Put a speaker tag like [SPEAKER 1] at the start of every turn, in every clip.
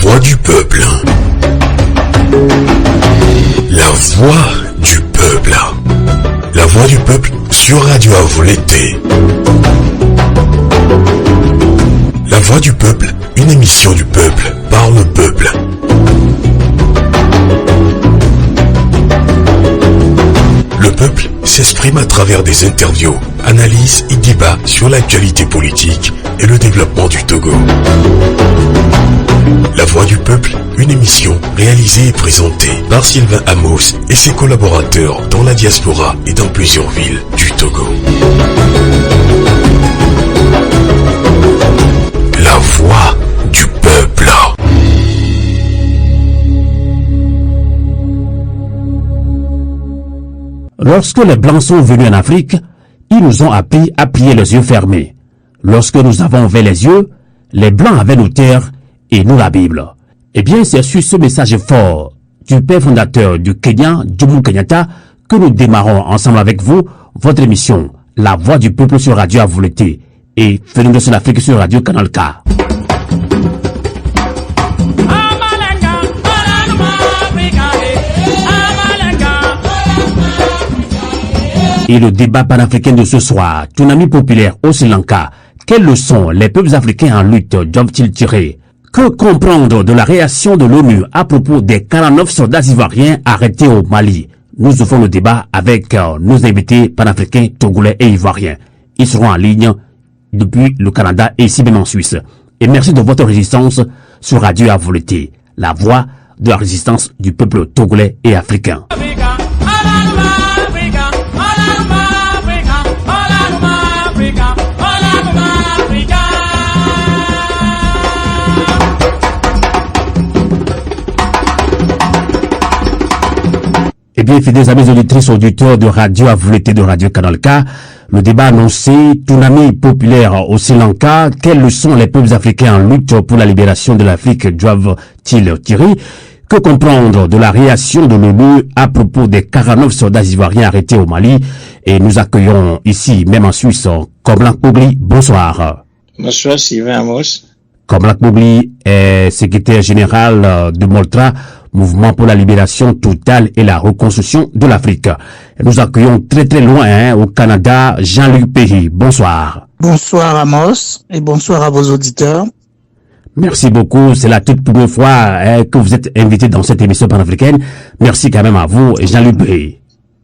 [SPEAKER 1] voix du peuple. La voix du peuple. La voix du peuple sur Radio Avoleté. La voix du peuple, une émission du peuple, par le peuple. Le peuple s'exprime à travers des interviews, analyses et débats sur l'actualité politique et le développement du Togo. La voix du peuple, une émission réalisée et présentée par Sylvain Amos et ses collaborateurs dans la diaspora et dans plusieurs villes du Togo. La voix du peuple.
[SPEAKER 2] Lorsque les Blancs sont venus en Afrique, ils nous ont appris à prier les yeux fermés. Lorsque nous avons ouvert les yeux, les Blancs avaient nos terres et nous la Bible. Eh bien, c'est sur ce message fort du père fondateur du Kenya, Jomo Kenyatta, que nous démarrons ensemble avec vous votre émission La Voix du Peuple sur Radio Avoleté et Phénomène sur l'Afrique sur Radio Canal K. Et le débat panafricain de ce soir, tsunami populaire au Sri Lanka, quelles leçons les peuples africains en lutte doivent-ils tirer? Que comprendre de la réaction de l'ONU à propos des 49 soldats ivoiriens arrêtés au Mali? Nous ouvrons le débat avec nos invités panafricains, togolais et ivoiriens. Ils seront en ligne depuis le Canada et ici même en Suisse. Et merci de votre résistance sur Radio Avoleté, la voix de la résistance du peuple togolais et africain. Eh bien, fidèles amis auditrices, auditeurs de Radio Avoleté de Radio Canal K, le débat annoncé, tsunami populaire au Sri Lanka, quelles leçons les peuples africains en lutte pour la libération de l'Afrique doivent-ils tirer? Que comprendre de la réaction de l'ONU à propos des 49 soldats ivoiriens arrêtés au Mali? Et nous accueillons ici, même en Suisse, Komlak Mogli. Bonsoir.
[SPEAKER 3] Bonsoir, Sylvain Amos.
[SPEAKER 2] Komlak Mogli est secrétaire général de Moltra, Mouvement pour la libération totale et la reconstruction de l'Afrique. Nous accueillons très loin au Canada Jean-Luc Péhy. Bonsoir.
[SPEAKER 4] Bonsoir Amos et bonsoir à vos auditeurs.
[SPEAKER 2] Merci beaucoup. C'est la toute première fois que vous êtes invité dans cette émission panafricaine. Merci quand même à vous, Jean-Luc Péhy.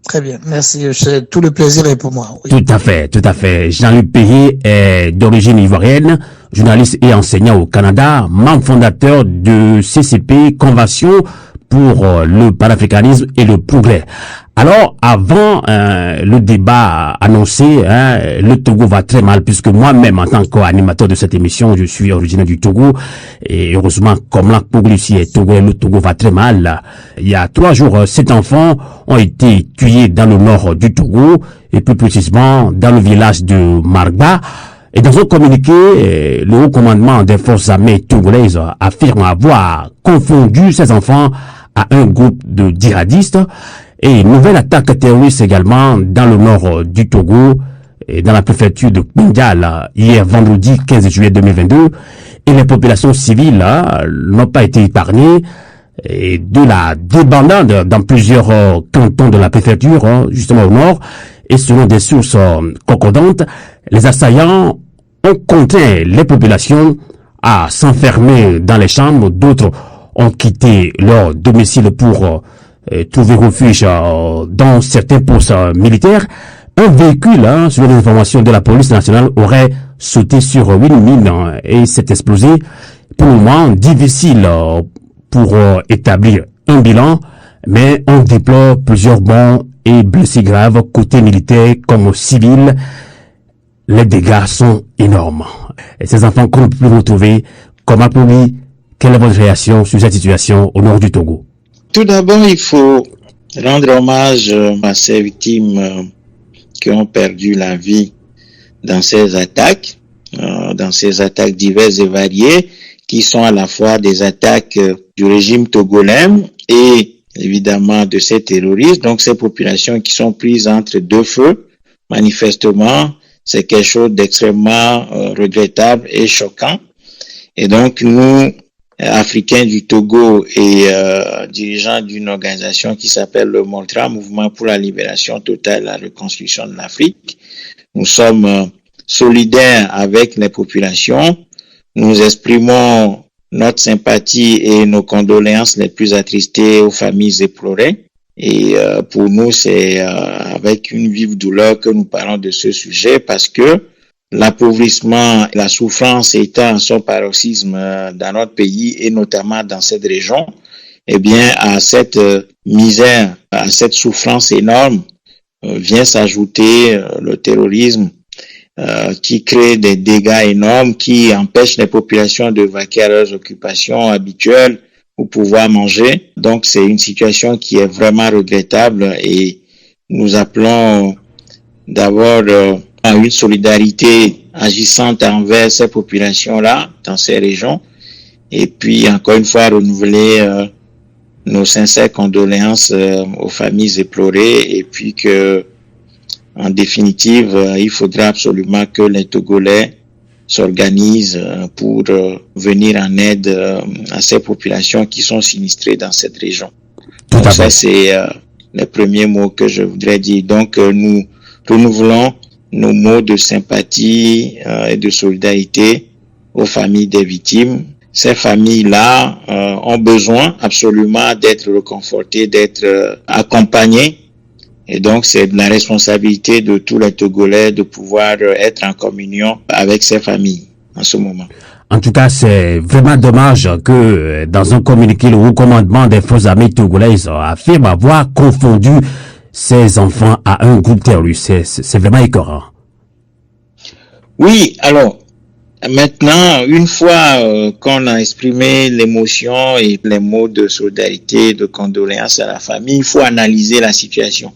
[SPEAKER 4] Très bien, merci. Tout le plaisir est pour moi. Oui.
[SPEAKER 2] Tout à fait. Jean-Luc Péhy est d'origine ivoirienne, journaliste et enseignant au Canada, membre fondateur de CCP, Convention pour le panafricanisme et le progrès. Alors, avant le débat annoncé, le Togo va très mal, puisque moi-même, en tant qu'animateur de cette émission, je suis originaire du Togo, et heureusement, comme la Poglucie est Togo, le Togo va très mal. Il y a 3 jours, 7 enfants ont été tués dans le nord du Togo, et plus précisément dans le village de Marba. Et dans un communiqué, le haut commandement des forces armées togolaises affirme avoir confondu ces enfants à un groupe de djihadistes. Et une nouvelle attaque terroriste également dans le nord du Togo et dans la préfecture de Kpingal hier vendredi 15 juillet 2022. Et les populations civiles n'ont pas été épargnées et de la débandade dans plusieurs cantons de la préfecture, justement au nord. Et selon des sources concordantes, les assaillants ont contraint les populations à s'enfermer dans les chambres. D'autres ont quitté leur domicile pour trouver refuge dans certains postes militaires. Un véhicule, selon les informations de la police nationale, aurait sauté sur une mine et s'est explosé. Pour le moment, difficile pour établir un bilan, mais on déplore plusieurs morts et blessés graves côté militaire comme civil. Les dégâts sont énormes. Et ces enfants qu'on ne peut plus retrouver, comment Poumi, quelle est votre réaction sur cette situation au nord du Togo?
[SPEAKER 3] Tout d'abord, il faut rendre hommage à ces victimes qui ont perdu la vie dans ces attaques diverses et variées, qui sont à la fois des attaques du régime togolais et évidemment de ces terroristes. Donc ces populations qui sont prises entre deux feux, manifestement, c'est quelque chose d'extrêmement regrettable et choquant. Et donc nous africain du Togo et dirigeant d'une organisation qui s'appelle le MOLTRA, Mouvement pour la libération totale et la reconstruction de l'Afrique. Nous sommes solidaires avec les populations. Nous exprimons notre sympathie et nos condoléances les plus attristées aux familles éplorées. Et pour nous, c'est avec une vive douleur que nous parlons de ce sujet parce que l'appauvrissement, la souffrance étant à son paroxysme dans notre pays et notamment dans cette région, eh bien, à cette misère, à cette souffrance énorme, vient s'ajouter le terrorisme qui crée des dégâts énormes, qui empêche les populations de vaquer à leurs occupations habituelles pour pouvoir manger. Donc, c'est une situation qui est vraiment regrettable et nous appelons d'abord à une solidarité agissante envers ces populations-là, dans ces régions. Et puis, encore une fois, renouveler nos sincères condoléances aux familles éplorées et puis que, en définitive, il faudra absolument que les Togolais s'organisent pour venir en aide à ces populations qui sont sinistrées dans cette région. Donc ça, c'est les premiers mots que je voudrais dire. Donc, nous renouvelons nos mots de sympathie et de solidarité aux familles des victimes. Ces familles-là ont besoin absolument d'être réconfortées, d'être accompagnées. Et donc, c'est de la responsabilité de tous les Togolais de pouvoir être en communion avec ces familles en ce moment.
[SPEAKER 2] En tout cas, c'est vraiment dommage que dans un communiqué, le haut commandement des forces armées togolaises affirme avoir confondu ces enfants à un groupe terroriste. C'est vraiment écœurant.
[SPEAKER 3] Oui, alors, maintenant, une fois qu'on a exprimé l'émotion et les mots de solidarité, de condoléances à la famille, il faut analyser la situation.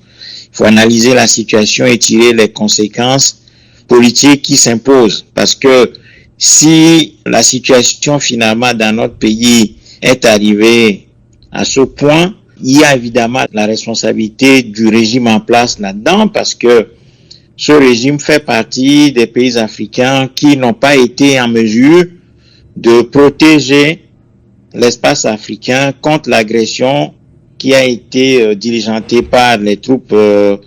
[SPEAKER 3] Il faut analyser la situation et tirer les conséquences politiques qui s'imposent. Parce que si la situation finalement dans notre pays est arrivée à ce point, il y a évidemment la responsabilité du régime en place là-dedans parce que ce régime fait partie des pays africains qui n'ont pas été en mesure de protéger l'espace africain contre l'agression qui a été diligentée par les troupes de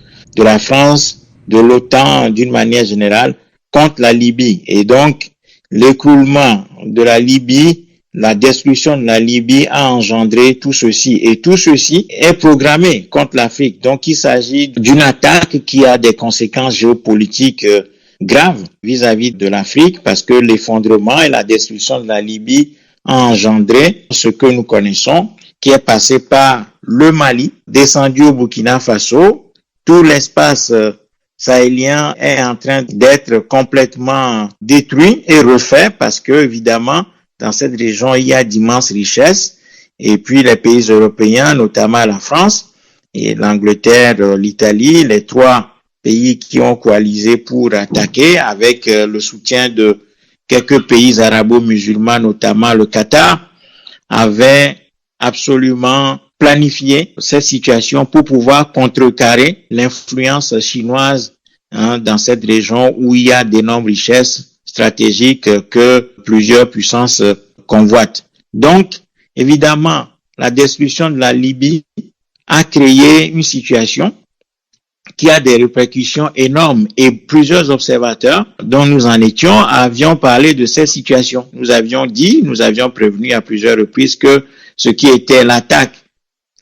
[SPEAKER 3] la France, de l'OTAN d'une manière générale, contre la Libye. Et donc, l'écroulement de la Libye, la destruction de la Libye a engendré tout ceci. Et tout ceci est programmé contre l'Afrique. Donc, il s'agit d'une attaque qui a des conséquences géopolitiques graves vis-à-vis de l'Afrique parce que l'effondrement et la destruction de la Libye a engendré ce que nous connaissons, qui est passé par le Mali, descendu au Burkina Faso. Tout l'espace sahélien est en train d'être complètement détruit et refait parce que, évidemment, dans cette région, il y a d'immenses richesses. Et puis, les pays européens, notamment la France et l'Angleterre, l'Italie, les trois pays qui ont coalisé pour attaquer avec le soutien de quelques pays arabo-musulmans, notamment le Qatar, avaient absolument planifié cette situation pour pouvoir contrecarrer l'influence chinoise dans cette région où il y a d'énormes richesses stratégiques que plusieurs puissances convoitent. Donc, évidemment, la destruction de la Libye a créé une situation qui a des répercussions énormes et plusieurs observateurs dont nous en étions avions parlé de cette situation. Nous avions dit, nous avions prévenu à plusieurs reprises que ce qui était l'attaque,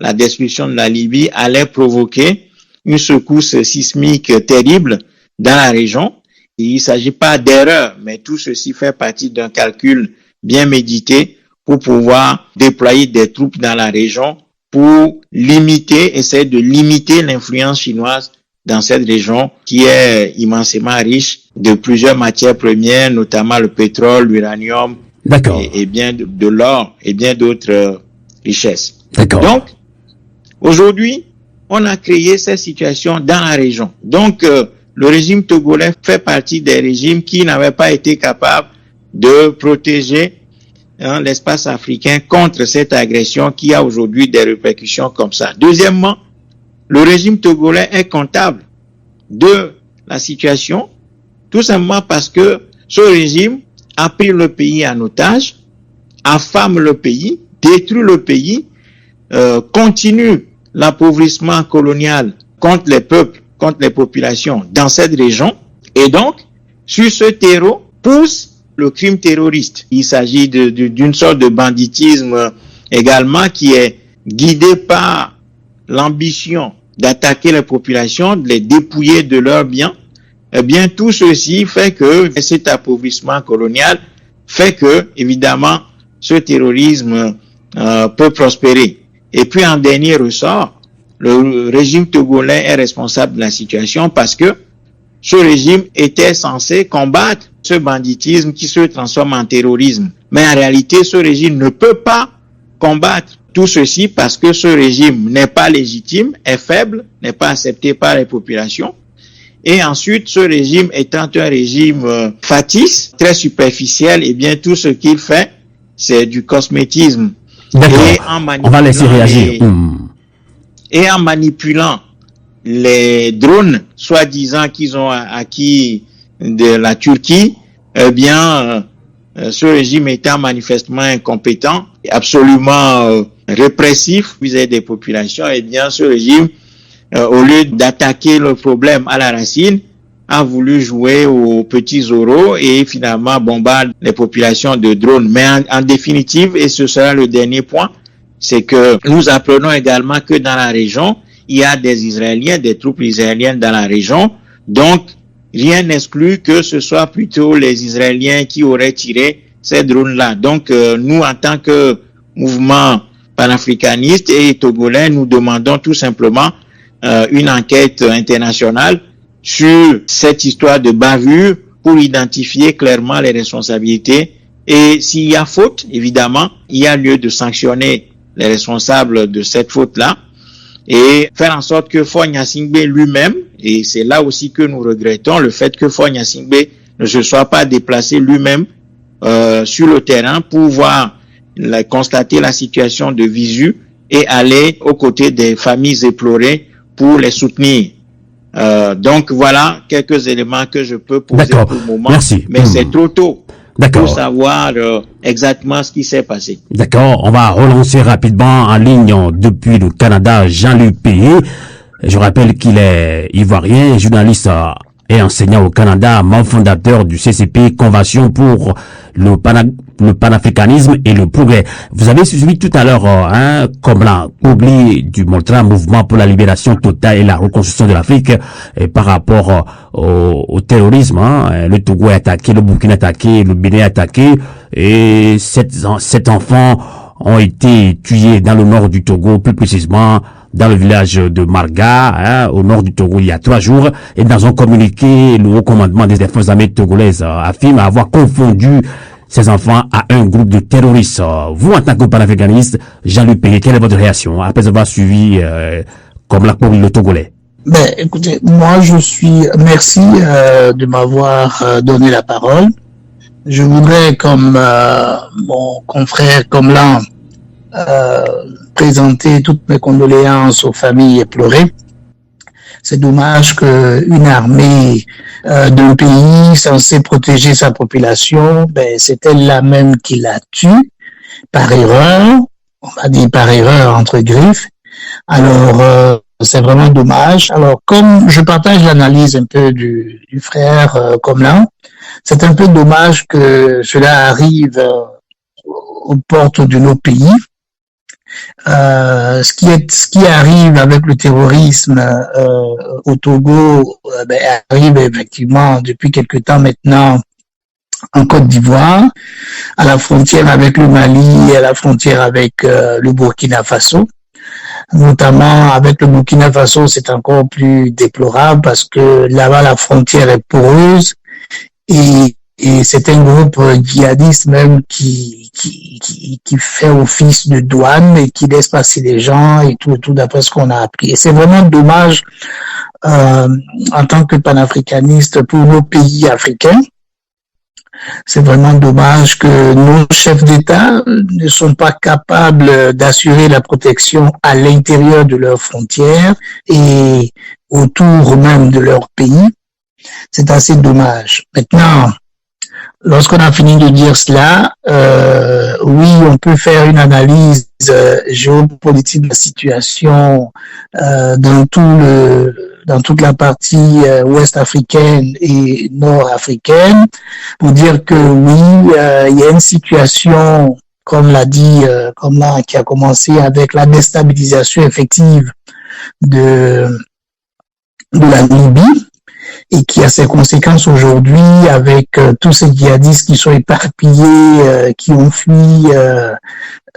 [SPEAKER 3] la destruction de la Libye allait provoquer une secousse sismique terrible dans la région. Il ne s'agit pas d'erreur, mais tout ceci fait partie d'un calcul bien médité pour pouvoir déployer des troupes dans la région pour essayer de limiter l'influence chinoise dans cette région qui est immensément riche de plusieurs matières premières, notamment le pétrole, l'uranium et bien de l'or et bien d'autres richesses. Donc, aujourd'hui, on a créé cette situation dans la région. Donc, le régime togolais fait partie des régimes qui n'avaient pas été capables de protéger l'espace africain contre cette agression qui a aujourd'hui des répercussions comme ça. Deuxièmement, le régime togolais est comptable de la situation, tout simplement parce que ce régime a pris le pays en otage, affame le pays, détruit le pays, continue l'appauvrissement colonial contre les peuples, contre les populations dans cette région, et donc, sur ce terreau, pousse le crime terroriste. Il s'agit d'une sorte de banditisme également qui est guidé par l'ambition d'attaquer les populations, de les dépouiller de leurs biens. Eh bien, tout ceci fait que cet appauvrissement colonial fait que, évidemment, ce terrorisme peut prospérer. Et puis, en dernier ressort, le régime togolais est responsable de la situation parce que ce régime était censé combattre ce banditisme qui se transforme en terrorisme. Mais en réalité, ce régime ne peut pas combattre tout ceci parce que ce régime n'est pas légitime, est faible, n'est pas accepté par les populations. Et ensuite, ce régime étant un régime factice, très superficiel, et bien tout ce qu'il fait, c'est du cosmétisme.
[SPEAKER 2] D'accord, on va laisser réagir.
[SPEAKER 3] Et en manipulant les drones, soi-disant qu'ils ont acquis de la Turquie, eh bien, ce régime étant manifestement incompétent, absolument répressif vis-à-vis des populations, eh bien, ce régime, au lieu d'attaquer le problème à la racine, a voulu jouer aux petits oraux et finalement bombarde les populations de drones. Mais en définitive, et ce sera le dernier point, c'est que nous apprenons également que dans la région, il y a des Israéliens, des troupes israéliennes dans la région. Donc, rien n'exclut que ce soit plutôt les Israéliens qui auraient tiré ces drones-là. Donc, nous, en tant que mouvement panafricaniste et togolais, nous demandons tout simplement une enquête internationale sur cette histoire de bavure pour identifier clairement les responsabilités. Et s'il y a faute, évidemment, il y a lieu de sanctionner les responsables de cette faute-là et faire en sorte que Faure Gnassingbé lui-même, et c'est là aussi que nous regrettons le fait que Faure Gnassingbé ne se soit pas déplacé lui-même sur le terrain pour voir constater la situation de visu et aller aux côtés des familles éplorées pour les soutenir. Donc voilà quelques éléments que je peux poser pour le moment.
[SPEAKER 2] Merci.
[SPEAKER 3] Mais c'est trop tôt pour savoir exactement ce qui s'est passé.
[SPEAKER 2] D'accord, on va relancer rapidement en ligne depuis le Canada Jean-Luc Payé. Je rappelle qu'il est ivoirien, journaliste et enseignant au Canada, membre fondateur du CCP, Convention pour le panafricanisme et le progrès. Vous avez suivi tout à l'heure, comme l'a oublié du Moltra, mouvement pour la libération totale et la reconstruction de l'Afrique, par rapport au terrorisme. Le Togo est attaqué, le Burkina est attaqué, le Bénin est attaqué, et sept enfants ont été tués dans le nord du Togo, plus précisément dans le village de Marga, au nord du Togo, il y a 3 jours. Et dans un communiqué, le haut commandement des forces armées togolaises affirme avoir confondu ces enfants à un groupe de terroristes. Vous, en tant que panafricaniste, Jean-Luc Payé, quelle est votre réaction après avoir suivi comme la cour le Togolais?
[SPEAKER 4] Ben, écoutez, moi merci de m'avoir donné la parole. Je voudrais, comme mon confrère Komlan, présenter toutes mes condoléances aux familles éplorées. C'est dommage qu'une armée d'un pays censé protéger sa population, c'est elle-là même qui la tue par erreur, on va dire par erreur entre griffes. Alors, c'est vraiment dommage. Alors, comme je partage l'analyse un peu du frère Komlan, c'est un peu dommage que cela arrive aux portes de nos pays. Ce qui arrive avec le terrorisme au Togo arrive effectivement depuis quelque temps maintenant en Côte d'Ivoire, à la frontière avec le Mali et à la frontière avec le Burkina Faso. Notamment avec le Burkina Faso, c'est encore plus déplorable parce que là-bas la frontière est poreuse et c'est un groupe djihadiste même qui fait office de douane et qui laisse passer les gens et tout d'après ce qu'on a appris. Et c'est vraiment dommage en tant que panafricaniste pour nos pays africains. C'est vraiment dommage que nos chefs d'État ne sont pas capables d'assurer la protection à l'intérieur de leurs frontières et autour même de leur pays. C'est assez dommage. Maintenant, Lorsqu'on a fini de dire cela, oui, on peut faire une analyse géopolitique de la situation dans toute la partie ouest africaine et nord africaine pour dire que oui, il y a une situation, comme l'a dit, qui a commencé avec la déstabilisation effective de la Libye, et qui a ses conséquences aujourd'hui avec tous ces djihadistes qui sont éparpillés, qui ont fui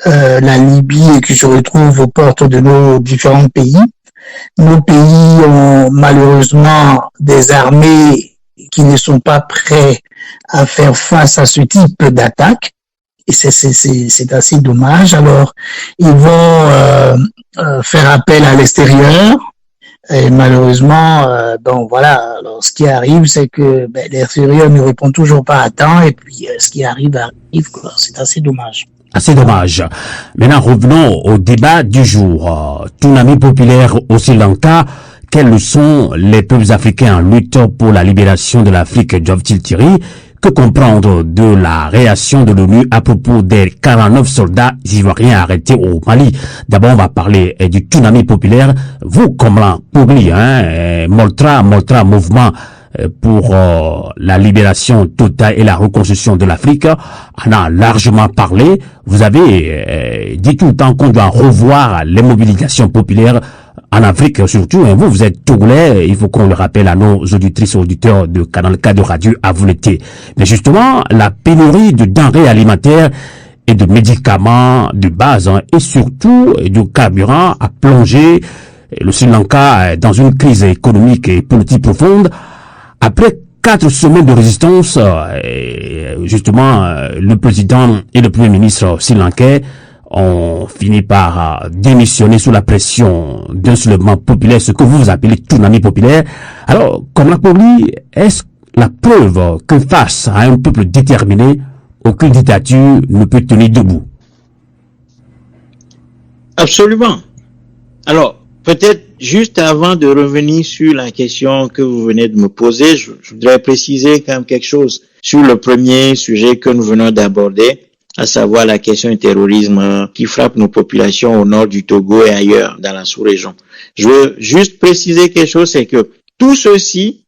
[SPEAKER 4] la Libye et qui se retrouvent aux portes de nos différents pays. Nos pays ont malheureusement des armées qui ne sont pas prêts à faire face à ce type d'attaque. Et c'est assez dommage. Alors, ils vont faire appel à l'extérieur. Et malheureusement, bon voilà. Alors, ce qui arrive, c'est que l'extérieur ne répond toujours pas à temps, et puis ce qui arrive. C'est assez dommage.
[SPEAKER 2] Assez dommage. Maintenant, revenons au débat du jour. Tsunami populaire au Sri Lanka. Quels sont les peuples africains en lutte pour la libération de l'Afrique, doivent-ils tirer? Que comprendre de la réaction de l'ONU à propos des 49 soldats ivoiriens arrêtés au Mali? D'abord, on va parler du tsunami populaire. Vous, comment Pougli, Moltra mouvement pour la libération totale et la reconstruction de l'Afrique, en a largement parlé. Vous avez dit tout le temps qu'on doit revoir les mobilisations populaires en Afrique, surtout. Vous êtes Togolais, il faut qu'on le rappelle à nos auditrices et auditeurs de Canal K de radio, à vous l'été. Mais justement, la pénurie de denrées alimentaires et de médicaments de base, et surtout de carburant, a plongé le Sri Lanka dans une crise économique et politique profonde. Après 4 semaines de résistance, justement, le président et le premier ministre sri-lankais ont fini par démissionner sous la pression d'un soulèvement populaire, ce que vous appelez tsunami populaire. Alors, comme la Pougli, est-ce la preuve que face à un peuple déterminé, aucune dictature ne peut tenir debout?
[SPEAKER 3] Absolument. Alors, peut-être juste avant de revenir sur la question que vous venez de me poser, je voudrais préciser quand même quelque chose sur le premier sujet que nous venons d'aborder, à savoir la question du terrorisme qui frappe nos populations au nord du Togo et ailleurs dans la sous-région. Je veux juste préciser quelque chose, c'est que tout ceci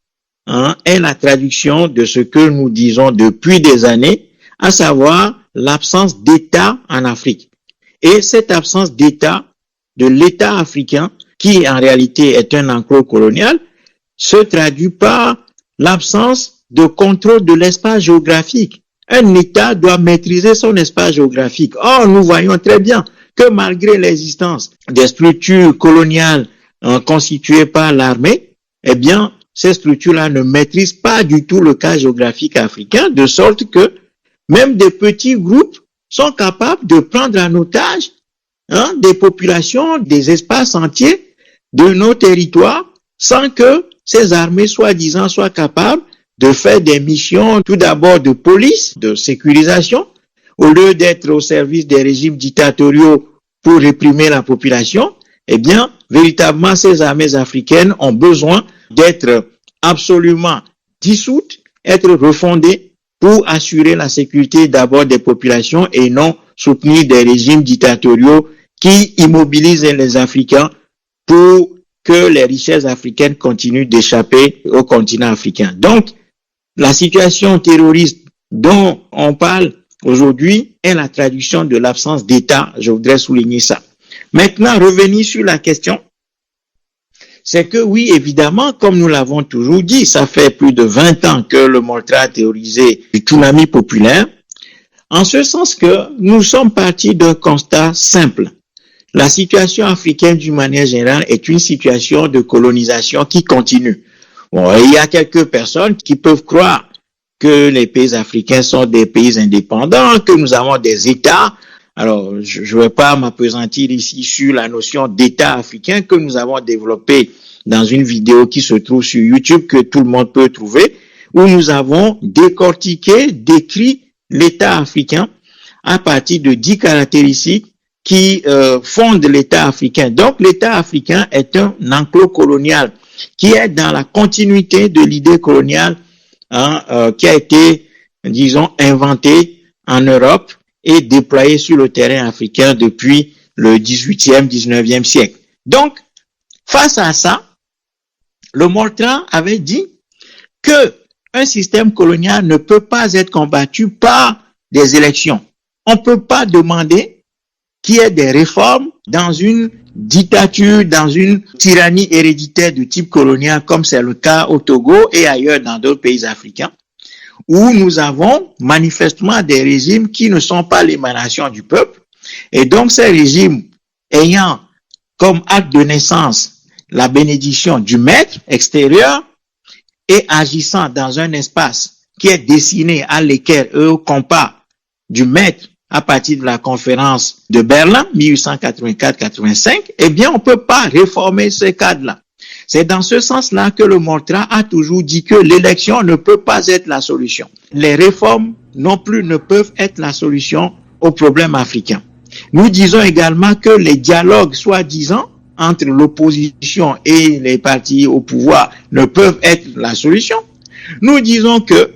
[SPEAKER 3] est la traduction de ce que nous disons depuis des années, à savoir l'absence d'État en Afrique. Et cette absence d'État, de l'État africain, qui en réalité est un enclos colonial, se traduit par l'absence de contrôle de l'espace géographique. Un État doit maîtriser son espace géographique. Or, nous voyons très bien que malgré l'existence des structures coloniales constituées par l'armée, eh bien, ces structures-là ne maîtrisent pas du tout le cas géographique africain, de sorte que même des petits groupes sont capables de prendre en otage des populations, des espaces entiers de nos territoires, sans que ces armées soi-disant soient capables de faire des missions, tout d'abord de police, de sécurisation, au lieu d'être au service des régimes dictatoriaux pour réprimer la population. Eh bien, véritablement, ces armées africaines ont besoin d'être absolument dissoutes, être refondées pour assurer la sécurité d'abord des populations et non soutenir des régimes dictatoriaux qui immobilisent les Africains pour que les richesses africaines continuent d'échapper au continent africain. Donc, la situation terroriste dont on parle aujourd'hui est la traduction de l'absence d'État. Je voudrais souligner ça. Maintenant, revenir sur la question, c'est que oui, évidemment, comme nous l'avons toujours dit, ça fait plus de 20 ans que le Moltra a théorisé du tsunami populaire, en ce sens que nous sommes partis d'un constat simple. La situation africaine, d'une manière générale, est une situation de colonisation qui continue. Bon, il y a quelques personnes qui peuvent croire que les pays africains sont des pays indépendants, que nous avons des États. Alors, je ne vais pas m'appesantir ici sur la notion d'État africain que nous avons développée dans une vidéo qui se trouve sur YouTube, que tout le monde peut trouver, où nous avons décortiqué, décrit l'État africain à partir de 10 caractéristiques qui fondent l'État africain. Donc, l'État africain est un enclos colonial qui est dans la continuité de l'idée coloniale qui a été disons, inventé en Europe et déployé sur le terrain africain depuis le 18e, 19e siècle. Donc, face à ça, le Mortran avait dit que un système colonial ne peut pas être combattu par des élections. On ne peut pas demander qu'il y ait des réformes dans une dictature, dans une tyrannie héréditaire de type colonial, comme c'est le cas au Togo et ailleurs dans d'autres pays africains, où nous avons manifestement des régimes qui ne sont pas l'émanation du peuple. Et donc ces régimes ayant comme acte de naissance la bénédiction du maître extérieur et agissant dans un espace qui est destiné à l'équerre et au compas du maître à partir de la conférence de Berlin 1884-85, eh bien on ne peut pas réformer ce cadre-là. C'est dans ce sens-là que le Mortran a toujours dit que l'élection ne peut pas être la solution. Les réformes non plus ne peuvent être la solution aux problèmes africains. Nous disons également que les dialogues soi-disant entre l'opposition et les partis au pouvoir ne peuvent être la solution. Nous disons que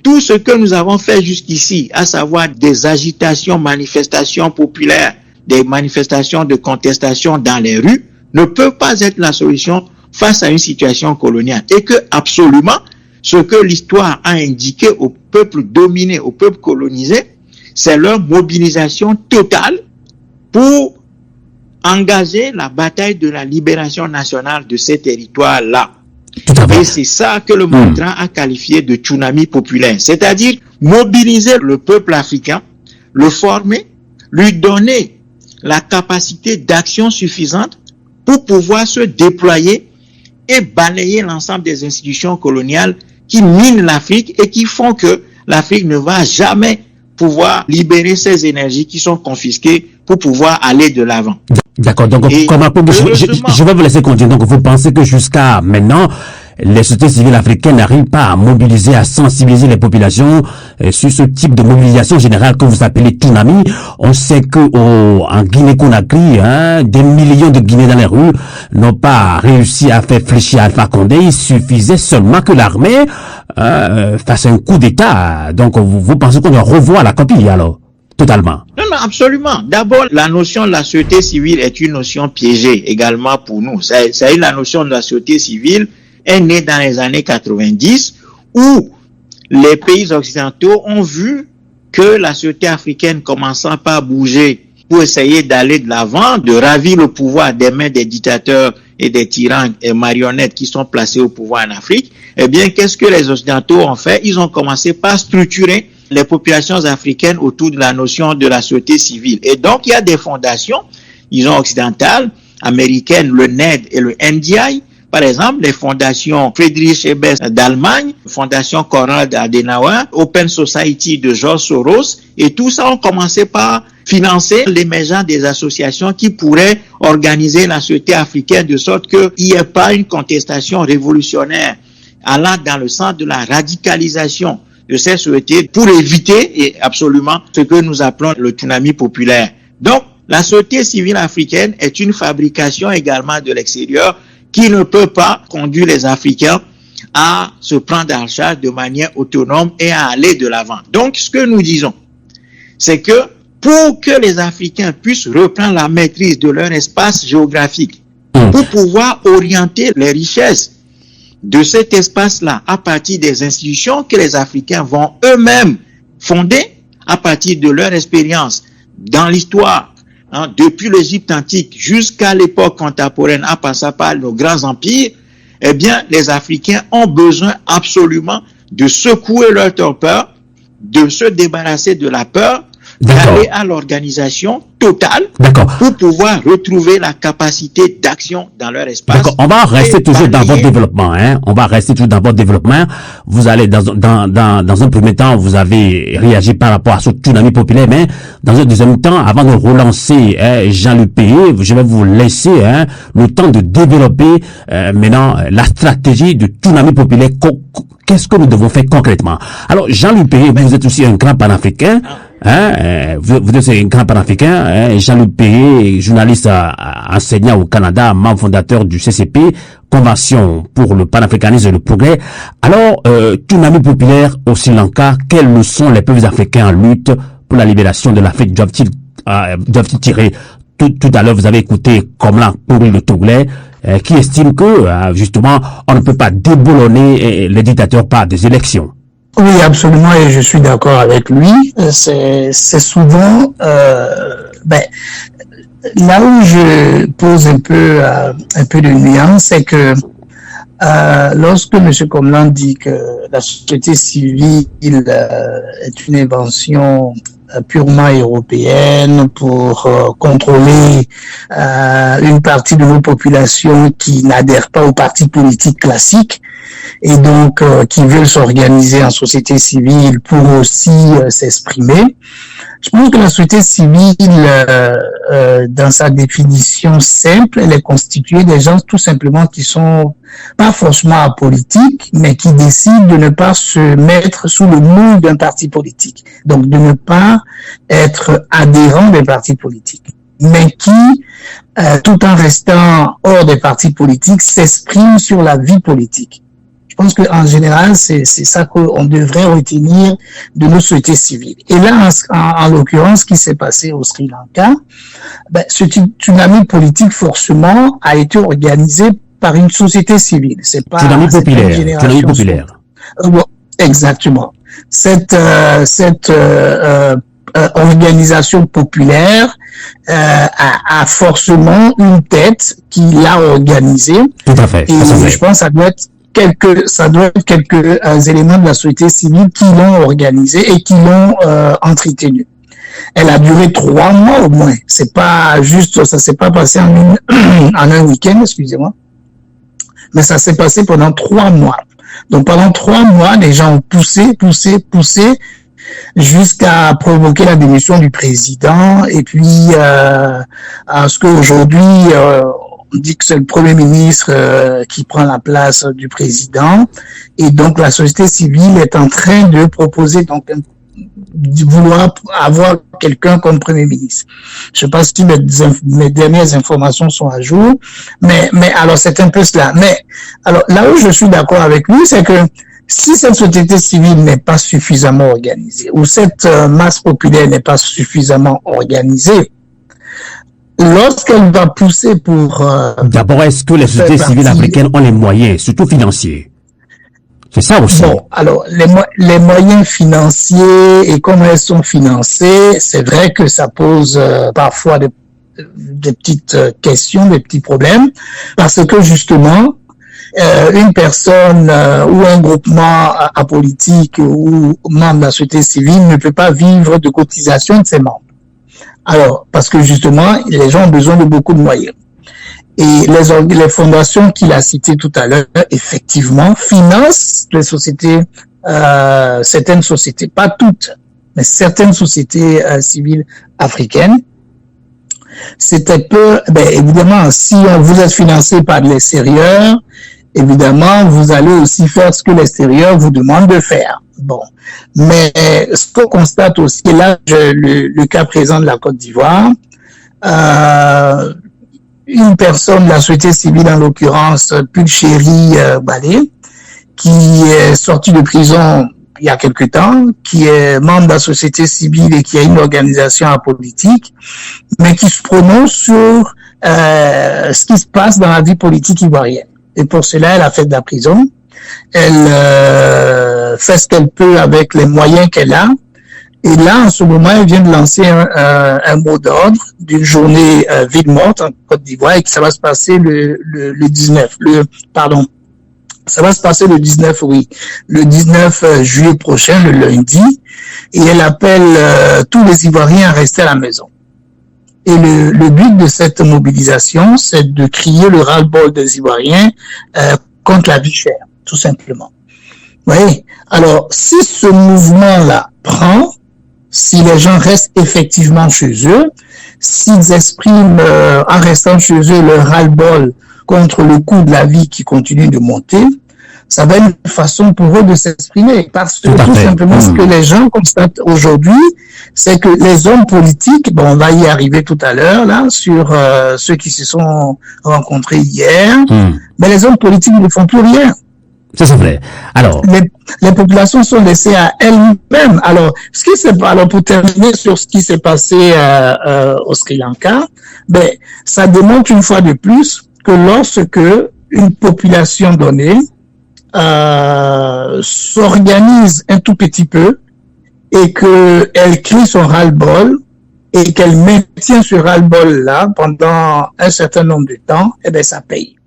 [SPEAKER 3] tout ce que nous avons fait jusqu'ici, à savoir des agitations, manifestations populaires, des manifestations de contestation dans les rues, ne peut pas être la solution face à une situation coloniale. Et que, absolument, ce que l'histoire a indiqué aux peuples dominés, aux peuples colonisés, c'est leur mobilisation totale pour engager la bataille de la libération nationale de ces territoires-là. Et c'est ça que le Mortran a qualifié de tsunami populaire, c'est-à-dire mobiliser le peuple africain, le former, lui donner la capacité d'action suffisante pour pouvoir se déployer et balayer l'ensemble des institutions coloniales qui minent l'Afrique et qui font que l'Afrique ne va jamais pouvoir libérer ses énergies qui sont confisquées pour pouvoir aller de l'avant.
[SPEAKER 2] D'accord, donc je vais vous laisser continuer. Donc vous pensez que jusqu'à maintenant, les sociétés civiles africaines n'arrivent pas à mobiliser, à sensibiliser les populations sur ce type de mobilisation générale que vous appelez tsunami. On sait que en Guinée-Conakry, des millions de Guinéens dans les rues n'ont pas réussi à faire fléchir Alpha Condé. Il suffisait seulement que l'armée fasse un coup d'État. Donc vous pensez qu'on doit revoir la copie alors? Totalement.
[SPEAKER 3] Non, absolument. D'abord, la notion de la société civile est une notion piégée également pour nous. C'est la notion de la société civile est née dans les années 90 où les pays occidentaux ont vu que la société africaine commençant par bouger pour essayer d'aller de l'avant, de ravir le pouvoir des mains des dictateurs et des tyrans et marionnettes qui sont placés au pouvoir en Afrique, eh bien, qu'est-ce que les occidentaux ont fait? Ils ont commencé par structurer les populations africaines autour de la notion de la société civile. Et donc, il y a des fondations, disons occidentales, américaines, le NED et le NDI, par exemple, les fondations Friedrich Ebert d'Allemagne, Fondation Konrad Adenauer, Open Society de George Soros, et tout ça ont commencé par financer l'émergence des associations qui pourraient organiser la société africaine de sorte qu'il n'y ait pas une contestation révolutionnaire allant dans le sens de la radicalisation de ces sociétés pour éviter et absolument ce que nous appelons le tsunami populaire. Donc, la société civile africaine est une fabrication également de l'extérieur qui ne peut pas conduire les Africains à se prendre en charge de manière autonome et à aller de l'avant. Donc, ce que nous disons, c'est que pour que les Africains puissent reprendre la maîtrise de leur espace géographique, pour pouvoir orienter les richesses de cet espace-là à partir des institutions que les Africains vont eux-mêmes fonder à partir de leur expérience dans l'histoire, depuis l'Égypte antique jusqu'à l'époque contemporaine, en passant par nos grands empires, eh bien, les Africains ont besoin absolument de secouer leur torpeur, de se débarrasser de la peur, d'aller à l'organisation totale pour pouvoir retrouver la capacité d'action dans leur espace.
[SPEAKER 2] D'accord. On va rester toujours dans votre développement, On va rester toujours dans votre développement. Vous allez dans un premier temps, vous avez réagi par rapport à ce tsunami populaire, mais dans un deuxième temps, avant de relancer Jean-Luc Payé, je vais vous laisser le temps de développer maintenant la stratégie de tsunami populaire. Qu'est-ce que nous devons faire concrètement? Alors, Jean-Luc Payé, vous êtes aussi un grand panafricain. Vous êtes un grand panafricain. Jean-Luc Péé, journaliste enseignant au Canada, membre fondateur du CCP, Convention pour le panafricanisme et le progrès. Alors, tsunami populaire au Sri Lanka, quelles leçons les peuples africains en lutte pour la libération de l'Afrique doivent-ils tirer? Tout à l'heure, vous avez écouté Komlan Kouri le Togolais, qui estime que, justement, on ne peut pas déboulonner les dictateurs par des élections.
[SPEAKER 4] Oui, absolument, et je suis d'accord avec lui. C'est souvent, là où je pose un peu de nuance, c'est que lorsque M. Komlan dit que la société civile est une invention purement européenne pour contrôler une partie de nos populations qui n'adhèrent pas aux partis politiques classiques et donc qui veulent s'organiser en société civile pour aussi s'exprimer. Je pense que la société civile, dans sa définition simple, elle est constituée des gens tout simplement qui sont pas forcément apolitiques, mais qui décident de ne pas se mettre sous le moule d'un parti politique. Donc, de ne pas être adhérents des partis politiques, mais qui, tout en restant hors des partis politiques, s'expriment sur la vie politique. Je pense qu'en général, c'est ça qu'on devrait retenir de nos sociétés civiles. Et là, en l'occurrence, ce qui s'est passé au Sri Lanka, ce tsunami politique, forcément, a été organisé par une société civile. C'est pas
[SPEAKER 2] tsunami populaire.
[SPEAKER 4] Bon, exactement. Cette organisation populaire a forcément une tête qui l'a organisée.
[SPEAKER 2] Tout à fait.
[SPEAKER 4] Et je pense que ça doit être quelques éléments de la société civile qui l'ont organisée et qui l'ont entretenue. Elle a duré 3 mois au moins. C'est pas juste, ça s'est pas passé en un week-end, excusez-moi. Mais ça s'est passé pendant 3 mois. Donc pendant 3 mois, les gens ont poussé jusqu'à provoquer la démission du président et puis à ce qu'aujourd'hui on dit que c'est le Premier ministre qui prend la place du président et donc la société civile est en train de proposer donc de vouloir avoir quelqu'un comme Premier ministre. Je sais pas si mes dernières informations sont à jour, mais alors c'est un peu cela. Mais alors là où je suis d'accord avec lui, c'est que si cette société civile n'est pas suffisamment organisée ou cette masse populaire n'est pas suffisamment organisée, lorsqu'elle va pousser pour...
[SPEAKER 2] D'abord, est-ce que les sociétés civiles africaines ont les moyens, surtout financiers? C'est ça aussi.
[SPEAKER 4] Bon, alors, les moyens financiers et comment elles sont financées, c'est vrai que ça pose parfois des petites questions, des petits problèmes, parce que justement, une personne ou un groupement apolitique ou membre de la société civile ne peut pas vivre de cotisation de ses membres. Alors, parce que justement, les gens ont besoin de beaucoup de moyens. Et les fondations qu'il a citées tout à l'heure, effectivement, financent les sociétés, certaines sociétés, pas toutes, mais certaines sociétés civiles africaines. C'était peu, évidemment, si vous êtes financé par l'extérieur, évidemment, vous allez aussi faire ce que l'extérieur vous demande de faire. Bon. Mais ce qu'on constate aussi, et là, le cas présent de la Côte d'Ivoire, une personne de la société civile, en l'occurrence, Pulchéri Balé, qui est sorti de prison il y a quelque temps, qui est membre de la société civile et qui a une organisation apolitique, mais qui se prononce sur ce qui se passe dans la vie politique ivoirienne. Et pour cela, elle a fait de la prison. Elle fait ce qu'elle peut avec les moyens qu'elle a. Et là, en ce moment, elle vient de lancer un mot d'ordre d'une journée ville morte en Côte d'Ivoire et que ça va se passer le 19. Ça va se passer le 19, oui. Le 19 juillet prochain, le lundi. Et elle appelle tous les Ivoiriens à rester à la maison. Et le but de cette mobilisation, c'est de crier le ras-le-bol des Ivoiriens contre la vie chère, tout simplement. Oui. Alors, si ce mouvement-là prend, si les gens restent effectivement chez eux, s'ils expriment en restant chez eux le ras-le-bol contre le coût de la vie qui continue de monter, ça va être une façon pour eux de s'exprimer. Parce que tout
[SPEAKER 2] fait.
[SPEAKER 4] simplement, ce que les gens constatent aujourd'hui, c'est que les hommes politiques, bon, on va y arriver tout à l'heure, là, sur ceux qui se sont rencontrés hier, mais les hommes politiques ne font plus rien.
[SPEAKER 2] Ça, c'est vrai. Alors,
[SPEAKER 4] les populations sont laissées à elles-mêmes. Alors, pour terminer sur ce qui s'est passé au Sri Lanka, ben, ça démontre une fois de plus que lorsque une population donnée s'organise un tout petit peu et qu'elle crie son ras-le-bol et qu'elle maintient ce ras-le-bol-là pendant un certain nombre de temps, eh ben, ça paye.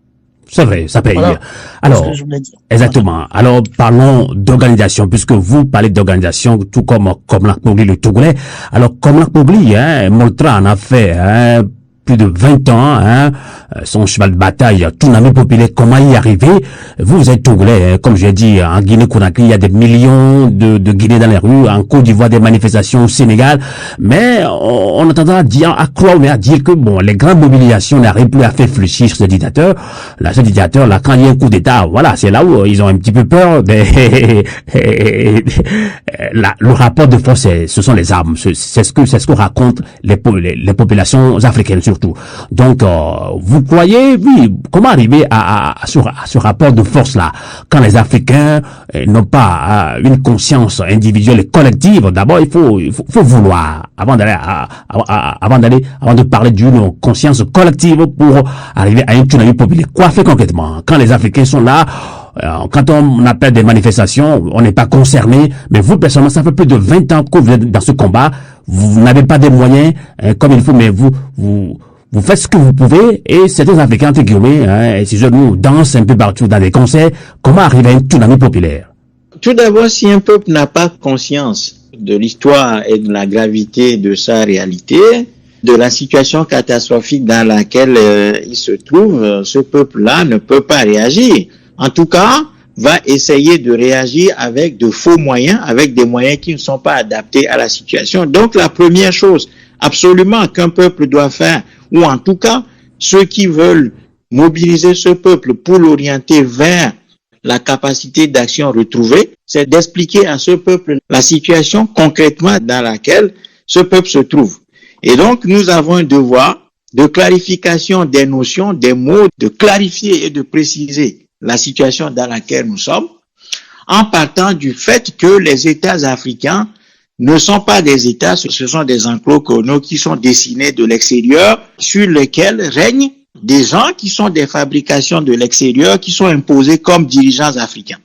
[SPEAKER 2] c'est vrai, ça paye.
[SPEAKER 4] Voilà.
[SPEAKER 2] Alors,
[SPEAKER 4] C'est ce que je voulais dire.
[SPEAKER 2] exactement. Alors, parlons d'organisation, puisque vous parlez d'organisation, tout comme Komlak Pogli, le Togolais. Alors, Komlak Pogli, Moltra en a fait, plus de 20 ans, son cheval de bataille, Tounami populaire, comment y arriver? Vous êtes Togolais, comme j'ai dit, en Guinée-Conakry, il y a des millions de Guinéens dans les rues, en Côte d'Ivoire, des manifestations au Sénégal, mais on a tendance à dire, à croire, mais à dire que bon, les grandes mobilisations n'arrivent plus à faire fléchir ce dictateur. Là, ce dictateur, là, quand il y a un coup d'État, voilà, c'est là où ils ont un petit peu peur, le rapport de force, ce sont les armes, c'est ce que racontent les populations africaines surtout. Donc, vous croyez, oui, comment arriver à ce rapport de force-là, quand les Africains n'ont pas une conscience individuelle et collective? D'abord, il faut vouloir, avant de parler d'une conscience collective pour arriver à une tsunami populaire. Quoi faire concrètement? Quand les Africains sont là, quand on appelle des manifestations, on n'est pas concerné, mais vous, personnellement, ça fait plus de 20 ans que vous êtes dans ce combat, vous n'avez pas des moyens comme il faut, mais vous faites ce que vous pouvez, et certains Africains, entre guillemets, ces jeunes dansent un peu partout dans des concerts. Comment arriver à une tsunami populaire?
[SPEAKER 3] Tout d'abord, si un peuple n'a pas conscience de l'histoire et de la gravité de sa réalité, de la situation catastrophique dans laquelle il se trouve, ce peuple-là ne peut pas réagir. En tout cas, va essayer de réagir avec de faux moyens, avec des moyens qui ne sont pas adaptés à la situation. Donc, la première chose, absolument, qu'un peuple doit faire, ou en tout cas, ceux qui veulent mobiliser ce peuple pour l'orienter vers la capacité d'action retrouvée, c'est d'expliquer à ce peuple la situation concrètement dans laquelle ce peuple se trouve. Et donc, nous avons un devoir de clarification des notions, des mots, de clarifier et de préciser la situation dans laquelle nous sommes, en partant du fait que les États africains ne sont pas des États, ce sont des enclos coloniaux qui sont dessinés de l'extérieur, sur lesquels règnent des gens qui sont des fabrications de l'extérieur, qui sont imposés comme dirigeants africains.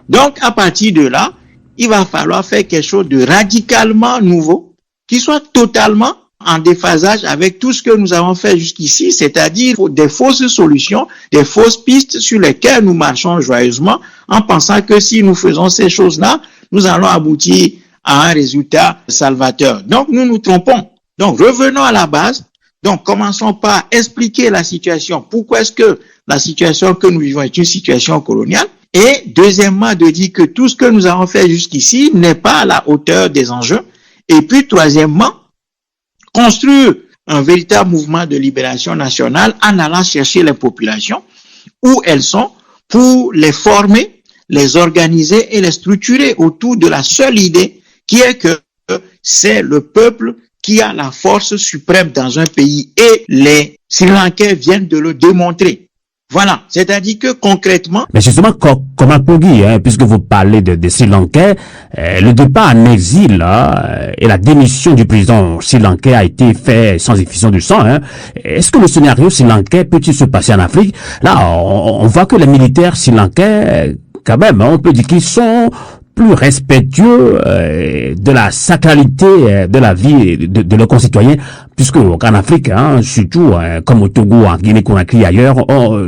[SPEAKER 3] Donc, à partir de là, il va falloir faire quelque chose de radicalement nouveau, qui soit totalement en déphasage avec tout ce que nous avons fait jusqu'ici, c'est-à-dire des fausses solutions, des fausses pistes sur lesquelles nous marchons joyeusement en pensant que si nous faisons ces choses-là, nous allons aboutir à un résultat salvateur. Donc, nous nous trompons. Donc, revenons à la base. Donc, commençons par expliquer la situation. Pourquoi est-ce que la situation que nous vivons est une situation coloniale? Et deuxièmement, de dire que tout ce que nous avons fait jusqu'ici n'est pas à la hauteur des enjeux. Et puis, troisièmement, construire un véritable mouvement de libération nationale en allant chercher les populations où elles sont pour les former, les organiser et les structurer autour de la seule idée qui est que c'est le peuple qui a la force suprême dans un pays et les Sri Lankais viennent de le démontrer. Voilà, c'est-à-dire que concrètement...
[SPEAKER 2] Mais justement, comme un Poggi, puisque vous parlez de Sri Lankais, le départ en exil et la démission du président Sri Lankais a été fait sans effusion du sang. Est-ce que le scénario Sri Lankais peut-il se passer en Afrique? Là, on voit que les militaires Sri Lankais, quand même, on peut dire qu'ils sont plus respectueux de la sacralité de la vie de leurs concitoyens, puisque en Afrique, surtout comme au Togo, en Guinée-Conakry et ailleurs,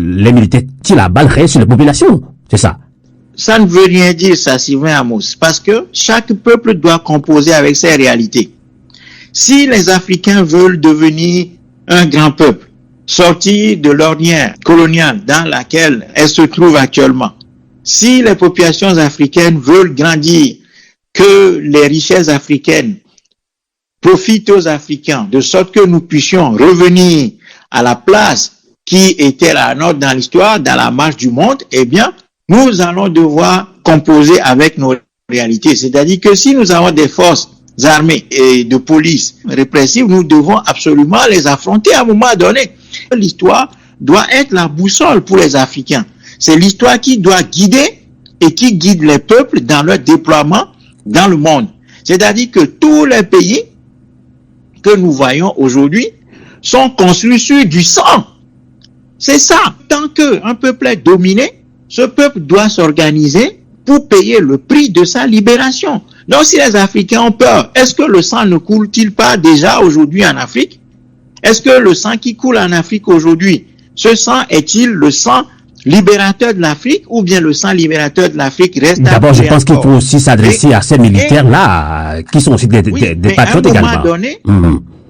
[SPEAKER 2] les militaires tirent la balle réelle sur les populations. C'est ça.
[SPEAKER 3] Ça ne veut rien dire, ça, Sylvain Amos, parce que chaque peuple doit composer avec ses réalités. Si les Africains veulent devenir un grand peuple, sortir de l'ornière coloniale dans laquelle elles se trouvent actuellement, si les populations africaines veulent grandir, que les richesses africaines profitent aux Africains, de sorte que nous puissions revenir à la place qui était la nôtre dans l'histoire, dans la marche du monde, eh bien, nous allons devoir composer avec nos réalités. C'est-à-dire que si nous avons des forces armées et de police répressives, nous devons absolument les affronter à un moment donné. L'histoire doit être la boussole pour les Africains. C'est l'histoire qui doit guider et qui guide les peuples dans leur déploiement dans le monde. C'est-à-dire que tous les pays que nous voyons aujourd'hui sont construits sur du sang. C'est ça. Tant qu'un peuple est dominé, ce peuple doit s'organiser pour payer le prix de sa libération. Donc si les Africains ont peur, est-ce que le sang ne coule-t-il pas déjà aujourd'hui en Afrique? Est-ce que le sang qui coule en Afrique aujourd'hui, ce sang est-il le sang libérateur de l'Afrique ou bien le sang libérateur de l'Afrique reste?
[SPEAKER 2] D'abord, je pense qu'il faut aussi s'adresser à ces militaires-là, qui sont aussi des patriotes également.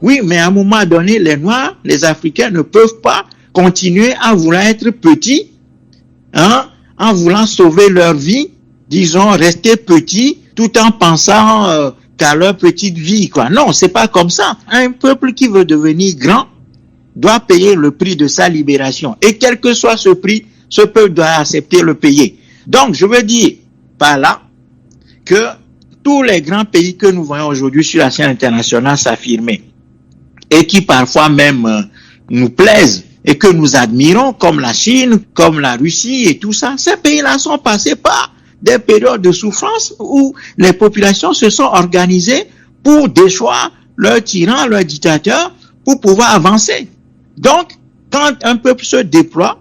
[SPEAKER 3] Oui, mais à un moment donné, les Noirs, les Africains ne peuvent pas continuer à vouloir être petits, en voulant sauver leur vie, disons, rester petits, tout en pensant qu'à leur petite vie, quoi. Non, c'est pas comme ça. Un peuple qui veut devenir grand doit payer le prix de sa libération. Et quel que soit ce prix, ce peuple doit accepter le payer. Donc, je veux dire par là que tous les grands pays que nous voyons aujourd'hui sur la scène internationale s'affirmer et qui parfois même nous plaisent et que nous admirons, comme la Chine, comme la Russie et tout ça, ces pays-là sont passés par des périodes de souffrance où les populations se sont organisées pour déchoir leurs tyrans, leurs dictateurs, pour pouvoir avancer. Donc, quand un peuple se déploie,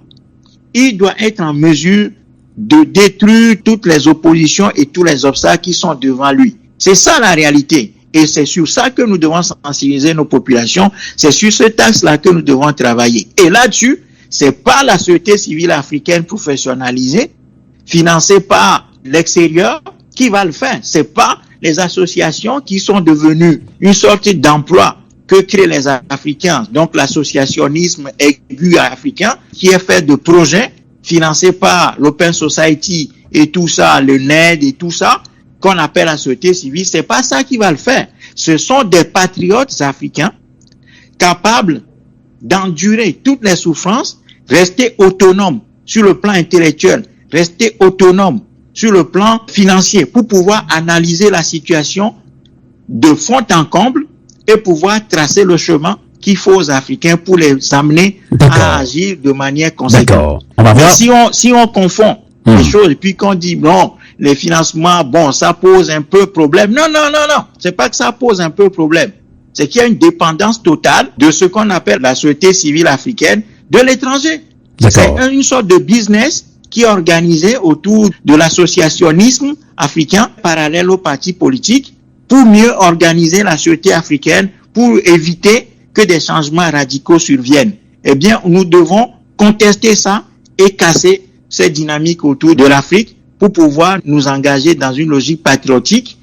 [SPEAKER 3] il doit être en mesure de détruire toutes les oppositions et tous les obstacles qui sont devant lui. C'est ça la réalité. Et c'est sur ça que nous devons sensibiliser nos populations. C'est sur ce axe-là que nous devons travailler. Et là-dessus, c'est pas la société civile africaine professionnalisée, financée par l'extérieur, qui va le faire. C'est pas les associations qui sont devenues une sorte d'emploi que créent les Africains. Donc l'associationnisme aigu africain, qui est fait de projets financés par l'Open Society et tout ça, le NED et tout ça, qu'on appelle la société civile. C'est pas ça qui va le faire. Ce sont des patriotes africains capables d'endurer toutes les souffrances, rester autonomes sur le plan intellectuel, rester autonomes sur le plan financier pour pouvoir analyser la situation de fond en comble et pouvoir tracer le chemin qu'il faut aux Africains pour les amener à agir de manière conséquente.
[SPEAKER 2] On va voir.
[SPEAKER 3] Si on confond les choses et puis qu'on dit bon, les financements, bon, ça pose un peu problème. Non. C'est pas que ça pose un peu problème. C'est qu'il y a une dépendance totale de ce qu'on appelle la société civile africaine de l'étranger. C'est une sorte de business qui est organisé autour de l'associationnisme africain parallèle aux partis politiques pour mieux organiser la société africaine, pour éviter que des changements radicaux surviennent. Eh bien, nous devons contester ça et casser cette dynamique autour de l'Afrique pour pouvoir nous engager dans une logique patriotique,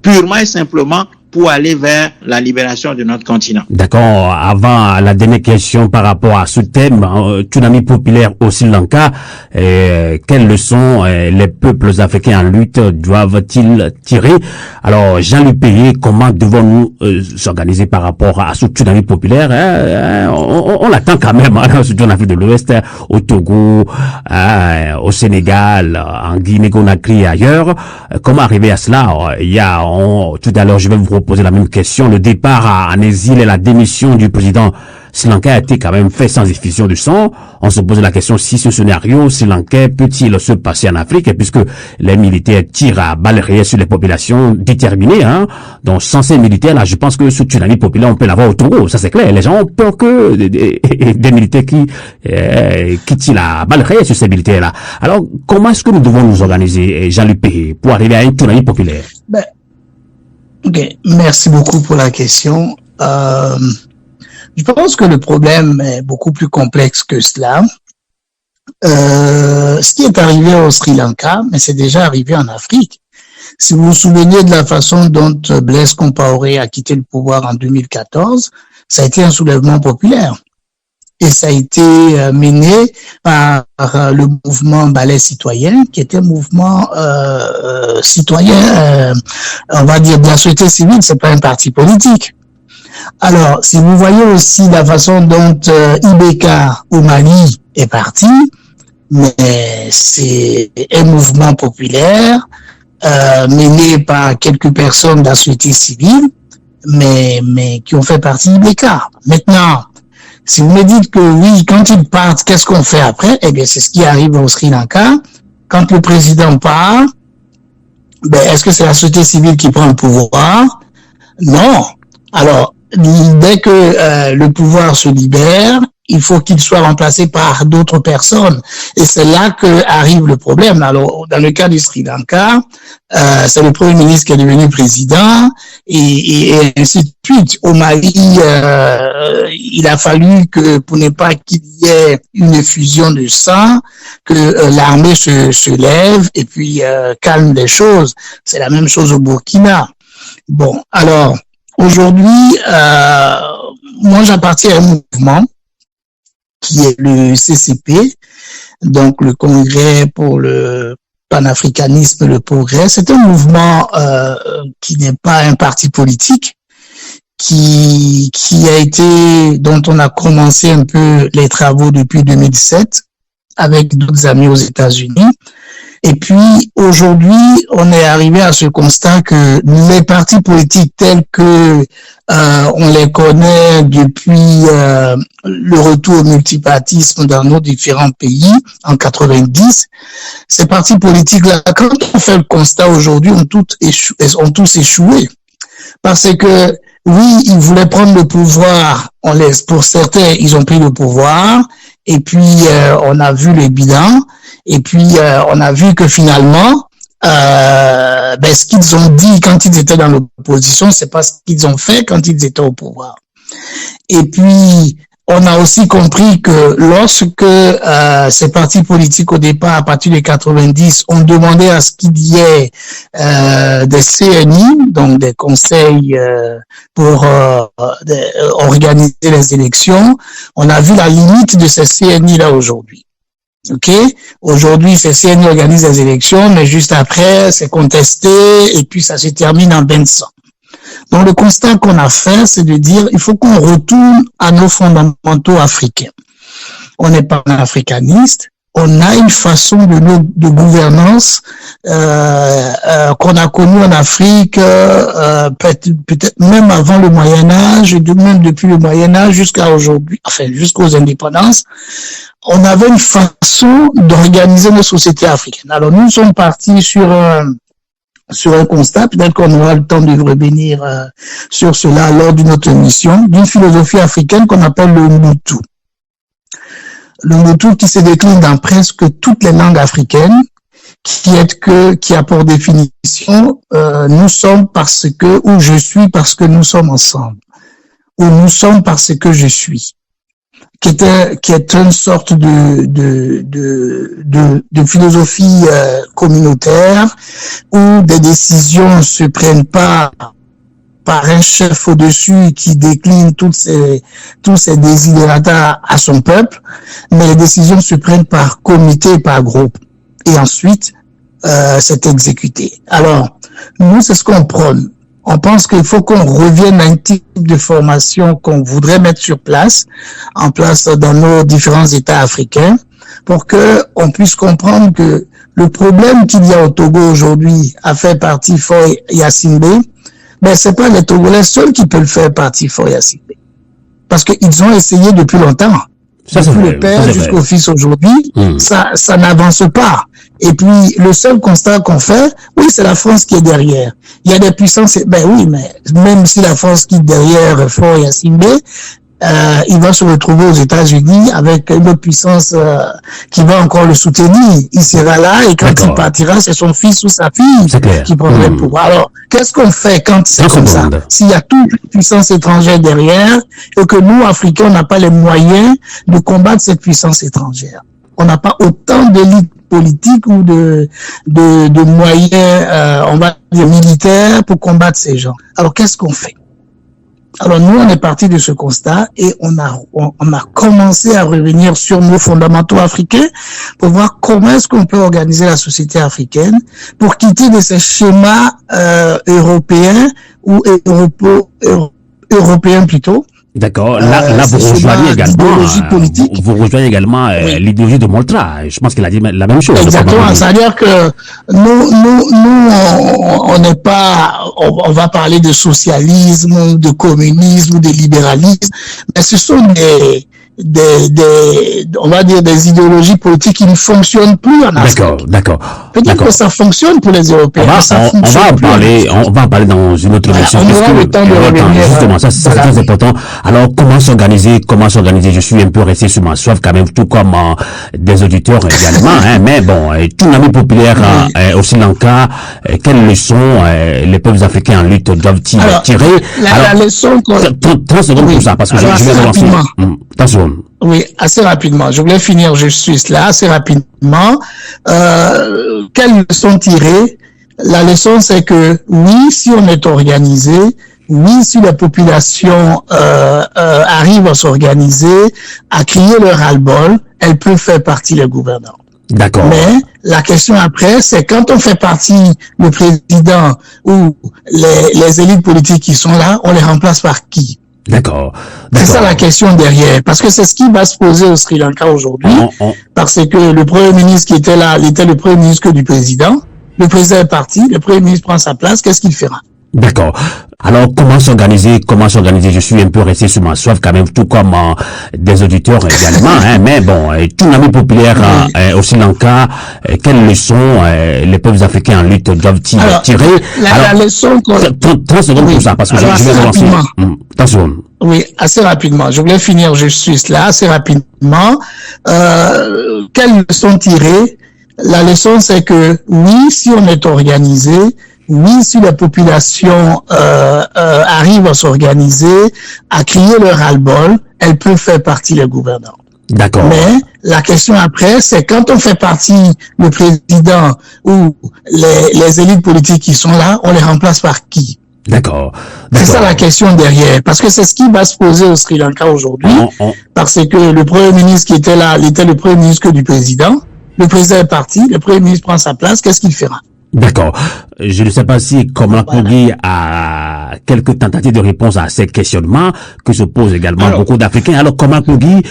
[SPEAKER 3] purement et simplement pour aller vers la libération de notre continent.
[SPEAKER 2] D'accord. Avant la dernière question par rapport à ce thème, tsunami populaire au Sri Lanka, quelles leçons les peuples africains en lutte doivent-ils tirer? Alors, Jean-Luc Payé, comment devons-nous s'organiser par rapport à ce tsunami populaire? On l'attend quand même, surtout en Afrique de l'Ouest, au Togo, au Sénégal, en Guinée-Conakry et ailleurs. Comment arriver à cela? Tout à l'heure, je vais vous poser la même question. Le départ en exil et la démission du président sri-lankais a été quand même fait sans effusion de sang. On se pose la question si ce scénario sri-lankais peut-il se passer en Afrique, puisque les militaires tirent à balles réelles sur les populations déterminées. Donc sans ces militaires-là, je pense que ce tsunami populaire, on peut l'avoir au Togo, ça c'est clair. Les gens ont peur que des militaires qui tirent à balles réelles sur ces militaires-là. Alors comment est-ce que nous devons nous organiser, Jean-Luc Payé, pour arriver à un tsunami populaire?
[SPEAKER 4] Ok, merci beaucoup pour la question. Je pense que le problème est beaucoup plus complexe que cela. Ce qui est arrivé au Sri Lanka, mais c'est déjà arrivé en Afrique. Si vous vous souvenez de la façon dont Blaise Compaoré a quitté le pouvoir en 2014, ça a été un soulèvement populaire. Et ça a été mené par le mouvement Balai Citoyen, qui était un mouvement citoyen, on va dire de la société civile, c'est pas un parti politique. Alors, si vous voyez aussi la façon dont Ibeka au Mali est parti, mais c'est un mouvement populaire mené par quelques personnes de la société civile, mais qui ont fait partie des cas. Maintenant, si vous me dites que oui, quand ils partent, qu'est-ce qu'on fait après? Eh bien, c'est ce qui arrive au Sri Lanka. Quand le président part, ben, est-ce que c'est la société civile qui prend le pouvoir? Non. Alors, dès que le pouvoir se libère, il faut qu'il soit remplacé par d'autres personnes. Et c'est là que arrive le problème. Alors, dans le cas du Sri Lanka, c'est le Premier ministre qui est devenu président et ainsi de suite. Au Mali, il a fallu que, pour ne pas qu'il y ait une effusion de sang, que l'armée se lève et puis calme les choses. C'est la même chose au Burkina. Bon, alors, aujourd'hui, moi j'appartiens à un mouvement qui est le CCP, donc le Congrès pour le panafricanisme et le progrès. C'est un mouvement qui n'est pas un parti politique, qui a été, dont on a commencé un peu les travaux depuis 2007 avec d'autres amis aux États-Unis. Et puis, aujourd'hui, on est arrivé à ce constat que les partis politiques tels que on les connaît depuis le retour au multipartisme dans nos différents pays en 90, ces partis politiques-là, quand on fait le constat aujourd'hui, ont tous échoué. Parce que, oui, ils voulaient prendre le pouvoir, pour certains, ils ont pris le pouvoir, et puis on a vu le bilan, et puis on a vu que finalement, ce qu'ils ont dit quand ils étaient dans l'opposition, c'est pas ce qu'ils ont fait quand ils étaient au pouvoir. Et puis on a aussi compris que lorsque ces partis politiques au départ, à partir de 90, ont demandé à ce qu'il y ait des CNI, donc des conseils pour organiser les élections, on a vu la limite de ces CNI là aujourd'hui. Ok, aujourd'hui, ces CNI organisent les élections, mais juste après, c'est contesté et puis ça se termine en bain de sang. Donc, le constat qu'on a fait, c'est de dire, il faut qu'on retourne à nos fondamentaux africains. On est panafricaniste, on a une façon de gouvernance qu'on a connue en Afrique, peut-être même avant le Moyen-Âge, même depuis le Moyen-Âge jusqu'à aujourd'hui, enfin jusqu'aux indépendances. On avait une façon d'organiser nos sociétés africaines. Alors, nous sommes partis sur un constat, peut-être qu'on aura le temps de revenir sur cela lors d'une autre émission, d'une philosophie africaine qu'on appelle le Mbutu. Le Mbutu qui se décline dans presque toutes les langues africaines, qui a pour définition nous sommes parce que, ou je suis parce que nous sommes ensemble, ou nous sommes parce que je suis, qui est une sorte de philosophie communautaire où des décisions se prennent pas par un chef au-dessus qui décline tous ces desiderata à son peuple, mais les décisions se prennent par comité, par groupe. Et ensuite, c'est exécuté. Alors, nous, c'est ce qu'on prône. On pense qu'il faut qu'on revienne à un type de formation qu'on voudrait mettre en place dans nos différents États africains, pour que on puisse comprendre que le problème qu'il y a au Togo aujourd'hui a fait partie Faure Gnassingbé, mais c'est pas les Togolais seuls qui peuvent faire partie Faure Gnassingbé. Parce qu'ils ont essayé depuis longtemps. Depuis le père jusqu'au fils aujourd'hui, ça n'avance pas. Et puis, le seul constat qu'on fait, oui, c'est la France qui est derrière. Il y a des puissances, ben oui, mais même si la France qui est derrière Faure Gnassingbé, il va se retrouver aux États-Unis avec une autre puissance qui va encore le soutenir. Il sera là et quand il partira, c'est son fils ou sa fille qui prendra le pouvoir. Alors, qu'est-ce qu'on fait quand c'est comme ça? S'il y a toute une puissance étrangère derrière et que nous, Africains, on n'a pas les moyens de combattre cette puissance étrangère. On n'a pas autant d'élites politiques ou de moyens, on va dire militaires pour combattre ces gens. Alors, qu'est-ce qu'on fait? Alors nous, on est parti de ce constat et on a commencé à revenir sur nos fondamentaux africains pour voir comment est-ce qu'on peut organiser la société africaine pour quitter de ces schémas européens ou européens plutôt,
[SPEAKER 2] D'accord. Là, vous rejoignez également
[SPEAKER 4] Oui.
[SPEAKER 2] l'idéologie de Moltra. Je pense qu'il a dit la même chose.
[SPEAKER 4] Exactement. C'est-à-dire que on n'est pas, on va parler de socialisme, de communisme, de libéralisme, mais ce sont on va dire des idéologies politiques qui ne fonctionnent plus en Afrique.
[SPEAKER 2] D'accord.
[SPEAKER 4] Peut-être que ça fonctionne pour les Européens.
[SPEAKER 2] On va en parler dans une autre émission.
[SPEAKER 4] On aura le temps de revenir.
[SPEAKER 2] Justement, ça c'est très important. Alors, comment s'organiser? Je suis un peu resté sur ma soif quand même, tout comme des auditeurs également. Mais bon, tout l'ami populaire au Sri Lanka, quelles leçons les peuples africains en lutte doivent-ils tirer?
[SPEAKER 4] La leçon...
[SPEAKER 2] 30 secondes pour ça, parce que je vais relancer. 30 secondes.
[SPEAKER 4] Oui, assez rapidement. Je voulais finir juste là, assez rapidement. Quelle leçon tirer? La leçon, c'est que oui, si on est organisé, oui, si la population arrive à s'organiser, à crier le ras-le-bol, elle peut faire partie des gouvernants.
[SPEAKER 2] D'accord.
[SPEAKER 4] Mais la question après, c'est quand on fait partie, le président ou les élites politiques qui sont là, on les remplace par qui?
[SPEAKER 2] D'accord.
[SPEAKER 4] C'est ça la question derrière. Parce que c'est ce qui va se poser au Sri Lanka aujourd'hui. Parce que le premier ministre qui était là, il était le premier ministre que du président. Le président est parti, le premier ministre prend sa place. Qu'est-ce qu'il fera?
[SPEAKER 2] D'accord. Alors, comment s'organiser? Je suis un peu resté sur ma soif quand même, tout comme des auditeurs également. Mais bon, tout l'ami populaire au Sri Lanka, quelles leçons les peuples africains en lutte doivent-ils tirer?
[SPEAKER 4] La leçon...
[SPEAKER 2] 30 secondes pour ça, parce que je vais relancer. 30 secondes.
[SPEAKER 4] Oui, assez rapidement. Je voulais finir juste là, assez rapidement. Quelle leçon tirer? La leçon, c'est que oui, si on est organisé, oui, si la population arrive à s'organiser, à crier le ras-le-bol, elle peut faire partie des gouvernants.
[SPEAKER 2] D'accord.
[SPEAKER 4] Mais la question après, c'est quand on fait partie, le président ou les élites politiques qui sont là, on les remplace par qui?
[SPEAKER 2] D'accord.
[SPEAKER 4] C'est ça la question derrière. Parce que c'est ce qui va se poser au Sri Lanka aujourd'hui. Parce que le premier ministre qui était là, il était le premier ministre que du président. Le président est parti, le premier ministre prend sa place. Qu'est-ce qu'il fera?
[SPEAKER 2] D'accord. Je ne sais pas si Komla Kogi a quelques tentatives de réponse à ces questionnements que se posent également beaucoup d'Africains. Alors, Komla Kogi,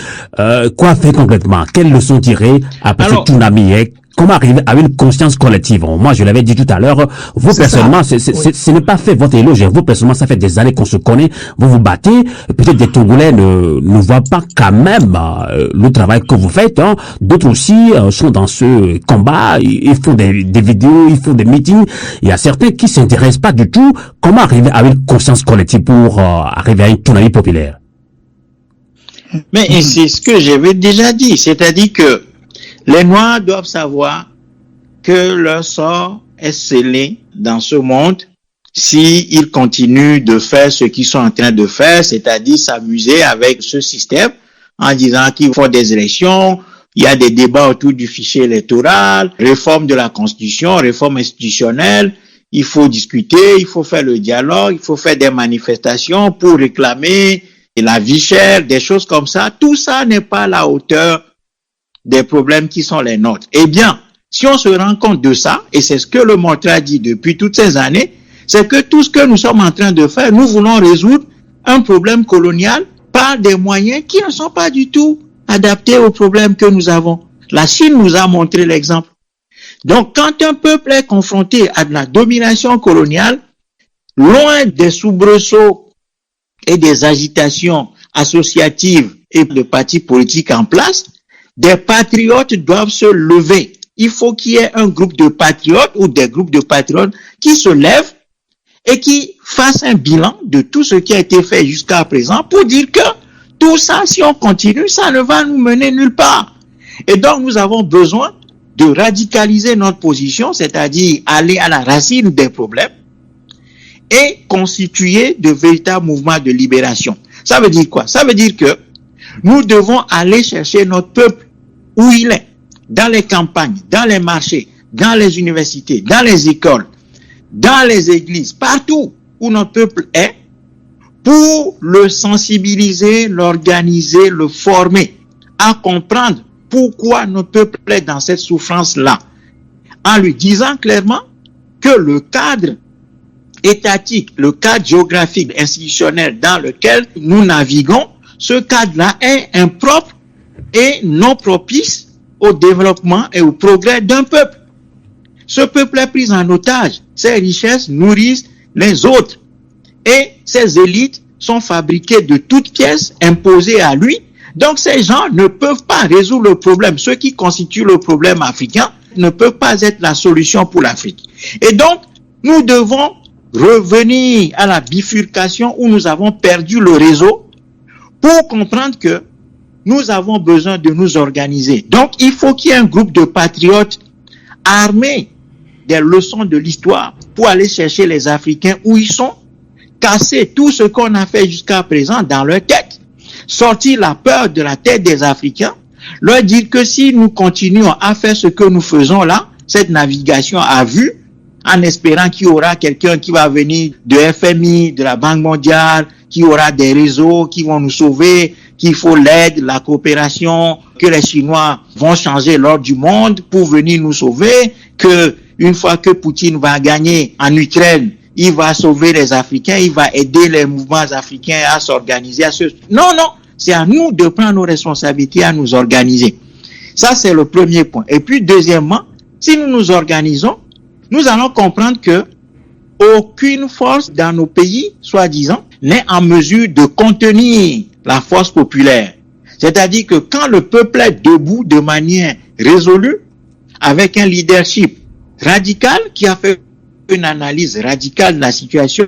[SPEAKER 2] quoi faire concrètement? Quelles leçons tirer après ce tsunami? Comment arriver à une conscience collective? Moi, je l'avais dit tout à l'heure, vous personnellement, ce n'est pas fait votre éloge. Vous personnellement, ça fait des années qu'on se connaît, vous vous battez. Peut-être des Togolais ne voient pas quand même le travail que vous faites. D'autres aussi sont dans ce combat, ils font des vidéos, ils font des meetings. Il y a certains qui s'intéressent pas du tout. Comment arriver à une conscience collective pour arriver à une tsunami populaire?
[SPEAKER 3] Mais c'est ce que j'avais déjà dit, c'est-à-dire que les Noirs doivent savoir que leur sort est scellé dans ce monde s'ils continuent de faire ce qu'ils sont en train de faire, c'est-à-dire s'amuser avec ce système en disant qu'il faut des élections, il y a des débats autour du fichier électoral, réforme de la Constitution, réforme institutionnelle, il faut discuter, il faut faire le dialogue, il faut faire des manifestations pour réclamer la vie chère, des choses comme ça. Tout ça n'est pas à la hauteur des problèmes qui sont les nôtres. Eh bien, si on se rend compte de ça, et c'est ce que le Moltra dit depuis toutes ces années, c'est que tout ce que nous sommes en train de faire, nous voulons résoudre un problème colonial par des moyens qui ne sont pas du tout adaptés aux problèmes que nous avons. La Chine nous a montré l'exemple. Donc, quand un peuple est confronté à de la domination coloniale, loin des soubresauts et des agitations associatives et de partis politiques en place, des patriotes doivent se lever. Il faut qu'il y ait un groupe de patriotes ou des groupes de patriotes qui se lèvent et qui fassent un bilan de tout ce qui a été fait jusqu'à présent pour dire que tout ça, si on continue, ça ne va nous mener nulle part. Et donc, nous avons besoin de radicaliser notre position, c'est-à-dire aller à la racine des problèmes et constituer de véritables mouvements de libération. Ça veut dire quoi? Ça veut dire que nous devons aller chercher notre peuple où il est, dans les campagnes, dans les marchés, dans les universités, dans les écoles, dans les églises, partout où notre peuple est, pour le sensibiliser, l'organiser, le former, à comprendre pourquoi notre peuple est dans cette souffrance-là, en lui disant clairement que le cadre étatique, le cadre géographique, institutionnel dans lequel nous naviguons, ce cadre-là est impropre et non propice au développement et au progrès d'un peuple. Ce peuple est pris en otage. Ses richesses nourrissent les autres. Et ces élites sont fabriquées de toutes pièces, imposées à lui. Donc ces gens ne peuvent pas résoudre le problème. Ceux qui constituent le problème africain ne peuvent pas être la solution pour l'Afrique. Et donc, nous devons revenir à la bifurcation où nous avons perdu le réseau pour comprendre que nous avons besoin de nous organiser. Donc, il faut qu'il y ait un groupe de patriotes armés des leçons de l'histoire pour aller chercher les Africains où ils sont, casser tout ce qu'on a fait jusqu'à présent dans leur tête, sortir la peur de la tête des Africains, leur dire que si nous continuons à faire ce que nous faisons là, cette navigation à vue, en espérant qu'il y aura quelqu'un qui va venir de FMI, de la Banque mondiale, qu'il y aura des réseaux qui vont nous sauver, qu'il faut l'aide, la coopération, que les Chinois vont changer l'ordre du monde pour venir nous sauver, que une fois que Poutine va gagner en Ukraine, il va sauver les Africains, il va aider les mouvements africains à s'organiser. Non, c'est à nous de prendre nos responsabilités, à nous organiser. Ça, c'est le premier point. Et puis, deuxièmement, si nous nous organisons, nous allons comprendre que aucune force dans nos pays, soi-disant, n'est en mesure de contenir la force populaire. C'est-à-dire que quand le peuple est debout de manière résolue, avec un leadership radical qui a fait une analyse radicale de la situation,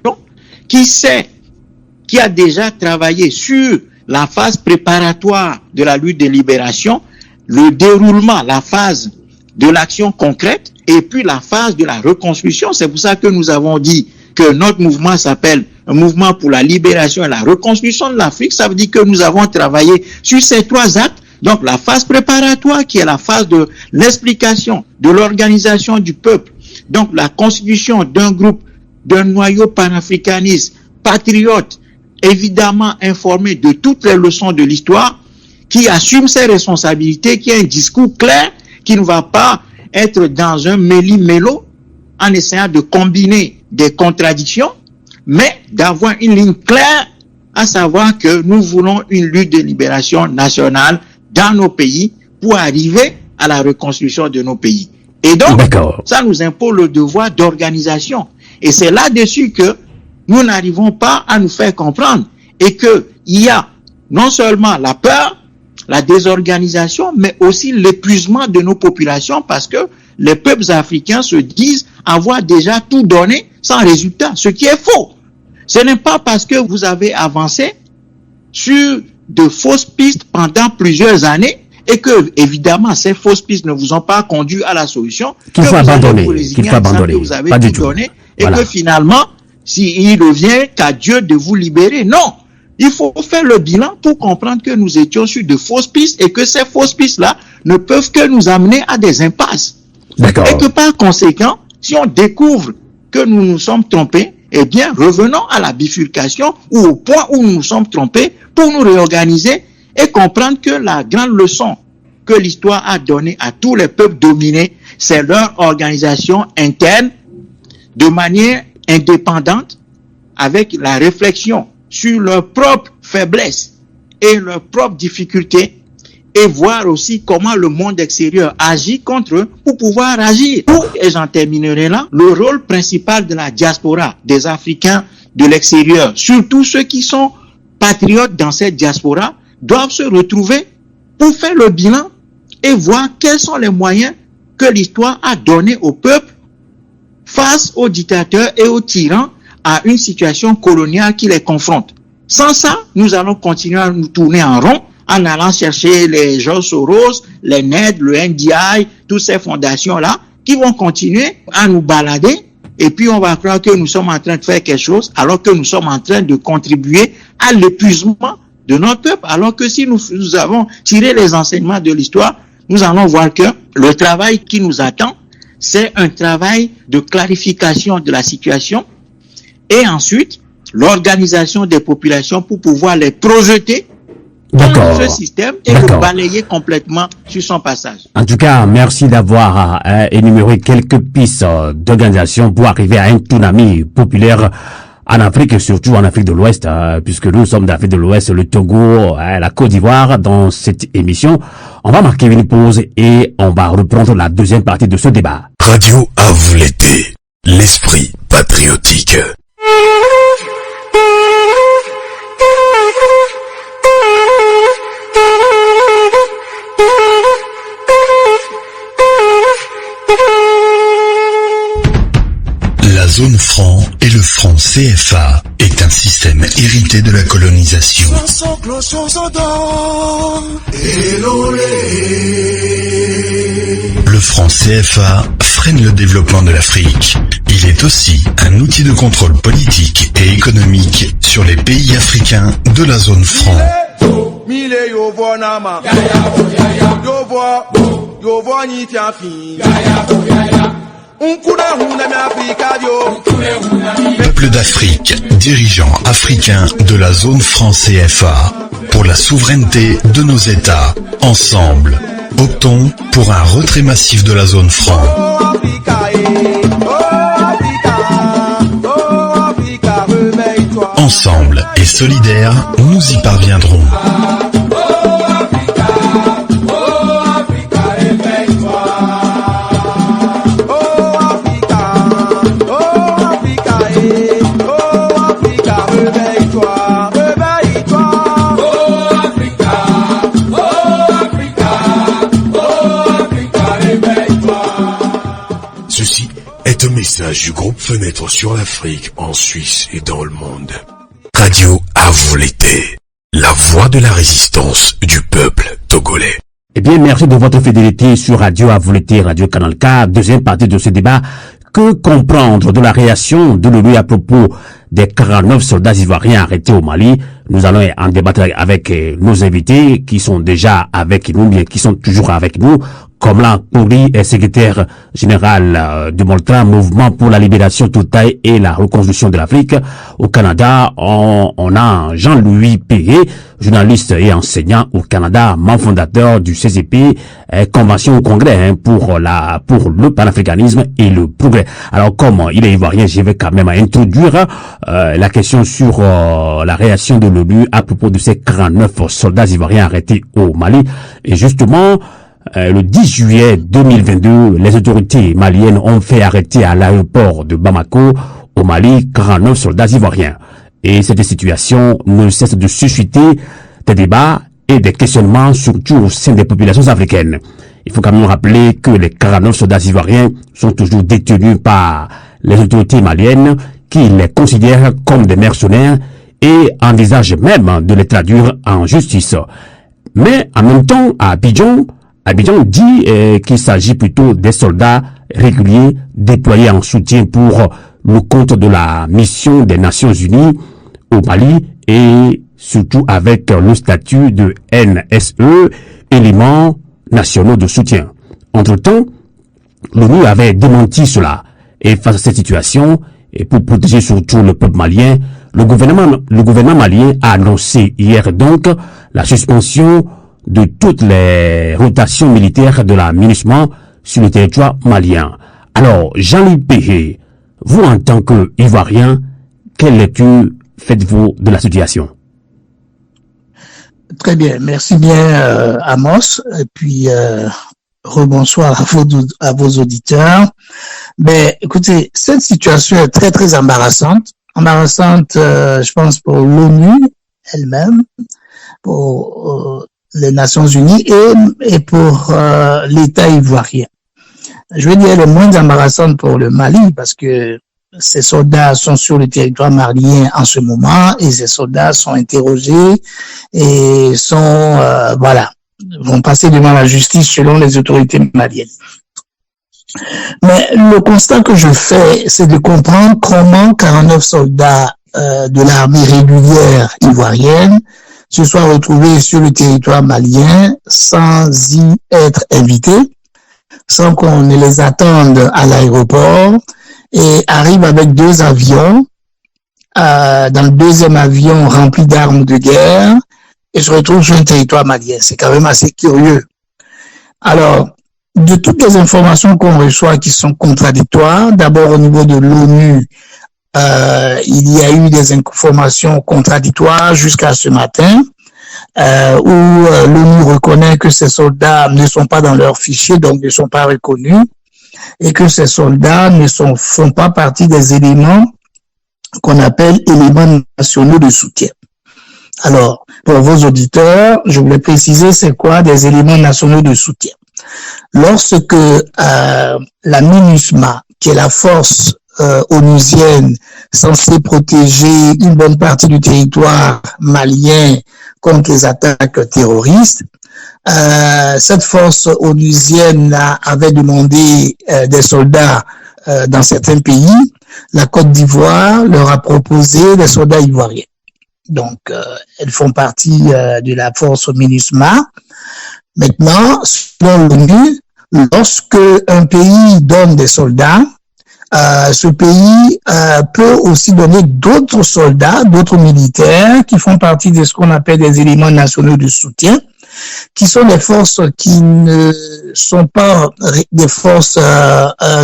[SPEAKER 3] qui a déjà travaillé sur la phase préparatoire de la lutte de libération, le déroulement, la phase de l'action concrète, et puis la phase de la reconstruction. C'est pour ça que nous avons dit que notre mouvement s'appelle un mouvement pour la libération et la reconstruction de l'Afrique. Ça veut dire que nous avons travaillé sur ces trois actes. Donc la phase préparatoire qui est la phase de l'explication, de l'organisation du peuple. Donc la constitution d'un groupe, d'un noyau panafricaniste, patriote, évidemment informé de toutes les leçons de l'histoire, qui assume ses responsabilités, qui a un discours clair, qui ne va pas être dans un méli-mélo en essayant de combiner des contradictions, mais d'avoir une ligne claire, à savoir que nous voulons une lutte de libération nationale dans nos pays pour arriver à la reconstruction de nos pays. Et donc, ça nous impose le devoir d'organisation. Et c'est là-dessus que nous n'arrivons pas à nous faire comprendre et qu'il y a non seulement la peur, la désorganisation, mais aussi l'épuisement de nos populations parce que les peuples africains se disent avoir déjà tout donné sans résultat, ce qui est faux. Ce n'est pas parce que vous avez avancé sur de fausses pistes pendant plusieurs années et que, évidemment, ces fausses pistes ne vous ont pas conduit à la solution,
[SPEAKER 2] qu'il faut abandonner,
[SPEAKER 3] que vous avez tout donné et que finalement, s'il revient qu'à Dieu de vous libérer. Non! Il faut faire le bilan pour comprendre que nous étions sur de fausses pistes et que ces fausses pistes-là ne peuvent que nous amener à des impasses.
[SPEAKER 2] D'accord.
[SPEAKER 3] Et que par conséquent, si on découvre que nous nous sommes trompés, eh bien, revenons à la bifurcation ou au point où nous nous sommes trompés pour nous réorganiser et comprendre que la grande leçon que l'histoire a donnée à tous les peuples dominés, c'est leur organisation interne de manière indépendante avec la réflexion sur leurs propres faiblesses et leurs propres difficultés et voir aussi comment le monde extérieur agit contre eux pour pouvoir agir. Et j'en terminerai là. Le rôle principal de la diaspora, des Africains de l'extérieur, surtout ceux qui sont patriotes dans cette diaspora, doivent se retrouver pour faire le bilan et voir quels sont les moyens que l'histoire a donnés au peuple face aux dictateurs et aux tyrans à une situation coloniale qui les confronte. Sans ça, nous allons continuer à nous tourner en rond en allant chercher les George Soros, les NED, le NDI, toutes ces fondations-là qui vont continuer à nous balader et puis on va croire que nous sommes en train de faire quelque chose alors que nous sommes en train de contribuer à l'épuisement de notre peuple. Alors que si nous avons tiré les enseignements de l'histoire, nous allons voir que le travail qui nous attend, c'est un travail de clarification de la situation et ensuite l'organisation des populations pour pouvoir les projeter dans ce système et le balayer complètement sur son passage.
[SPEAKER 2] En tout cas, merci d'avoir énuméré quelques pistes d'organisation pour arriver à un tsunami populaire en Afrique et surtout en Afrique de l'Ouest, puisque nous sommes d'Afrique de l'Ouest, le Togo, la Côte d'Ivoire. Dans cette émission, on va marquer une pause et on va reprendre la deuxième partie de ce débat.
[SPEAKER 1] Radio à vous l'été, l'esprit patriotique.
[SPEAKER 5] La zone franc et le franc CFA est un système hérité de la colonisation. Le franc CFA freine le développement de l'Afrique. Il est aussi un outil de contrôle politique et économique sur les pays africains de la zone franc. Peuple d'Afrique, dirigeants africains de la zone franc CFA, pour la souveraineté de nos États, ensemble, optons pour un retrait massif de la zone franc. Ensemble et solidaires, nous y parviendrons.
[SPEAKER 1] Ceci est un message du groupe Fenêtre sur l'Afrique en Suisse et dans le monde. Radio à vous l'été, la voix de la résistance du peuple togolais.
[SPEAKER 2] Eh bien, merci de votre fidélité sur Radio à vous l'été, Radio Canal K. Deuxième partie de ce débat. Que comprendre de la réaction de l'ONU à propos des 49 soldats ivoiriens arrêtés au Mali? Nous allons en débattre avec nos invités qui sont déjà avec nous, bien qui sont toujours avec nous. Komla Kouri est secrétaire général du Moltra, Mouvement pour la libération totale et la reconstruction de l'Afrique. Au Canada, on a Jean-Louis Pégué, journaliste et enseignant au Canada, membre fondateur du CCP, convention au Congrès pour le panafricanisme et le progrès. Alors, comme il est ivoirien, je vais quand même introduire la question sur la réaction de l'ONU à propos de ces 49 soldats ivoiriens arrêtés au Mali. Et justement, le 10 juillet 2022, les autorités maliennes ont fait arrêter à l'aéroport de Bamako, au Mali, 49 soldats ivoiriens. Et cette situation ne cesse de susciter des débats et des questionnements, surtout au sein des populations africaines. Il faut quand même rappeler que les 49 soldats ivoiriens sont toujours détenus par les autorités maliennes qui les considèrent comme des mercenaires et envisagent même de les traduire en justice. Mais en même temps, à Abidjan dit qu'il s'agit plutôt des soldats réguliers déployés en soutien pour le compte de la mission des Nations Unies au Mali et surtout avec le statut de NSE, éléments nationaux de soutien. Entre-temps, l'ONU avait démenti cela. Et face à cette situation, et pour protéger surtout le peuple malien, le gouvernement malien a annoncé hier donc la suspension de toutes les rotations militaires de la MINUSMA sur le territoire malien. Alors, Jean-Louis Pégué, vous en tant qu'Ivoirien, quelle lecture faites-vous de la situation?
[SPEAKER 4] Très bien, merci bien Amos, et puis rebonsoir à vos auditeurs. Mais écoutez, cette situation est très très embarrassante, je pense pour l'ONU elle-même, pour les Nations Unies et pour l'État ivoirien. Je veux dire, le moins embarrassante pour le Mali parce que ces soldats sont sur le territoire malien en ce moment et ces soldats sont interrogés et vont passer devant la justice selon les autorités maliennes. Mais le constat que je fais, c'est de comprendre comment 49 soldats de l'armée régulière ivoirienne se soient retrouvés sur le territoire malien sans y être invités, sans qu'on ne les attende à l'aéroport, et arrivent avec 2 avions, dans le deuxième avion rempli d'armes de guerre, et se retrouvent sur un territoire malien. C'est quand même assez curieux. Alors, de toutes les informations qu'on reçoit qui sont contradictoires, d'abord au niveau de l'ONU, il y a eu des informations contradictoires jusqu'à ce matin, où l'ONU reconnaît que ces soldats ne sont pas dans leur fichier, donc ne sont pas reconnus, et que ces soldats font pas partie des éléments qu'on appelle éléments nationaux de soutien. Alors, pour vos auditeurs, je voulais préciser c'est quoi des éléments nationaux de soutien. Lorsque la MINUSMA, qui est la force onusienne censée protéger une bonne partie du territoire malien contre les attaques terroristes, cette force onusienne avait demandé des soldats dans certains pays. La Côte d'Ivoire leur a proposé des soldats ivoiriens. Donc, elles font partie de la force MINUSMA. Maintenant, selon l'ONU, lorsque un pays donne des soldats, ce pays peut aussi donner d'autres soldats, d'autres militaires qui font partie de ce qu'on appelle des éléments nationaux de soutien, qui sont des forces qui ne sont pas des forces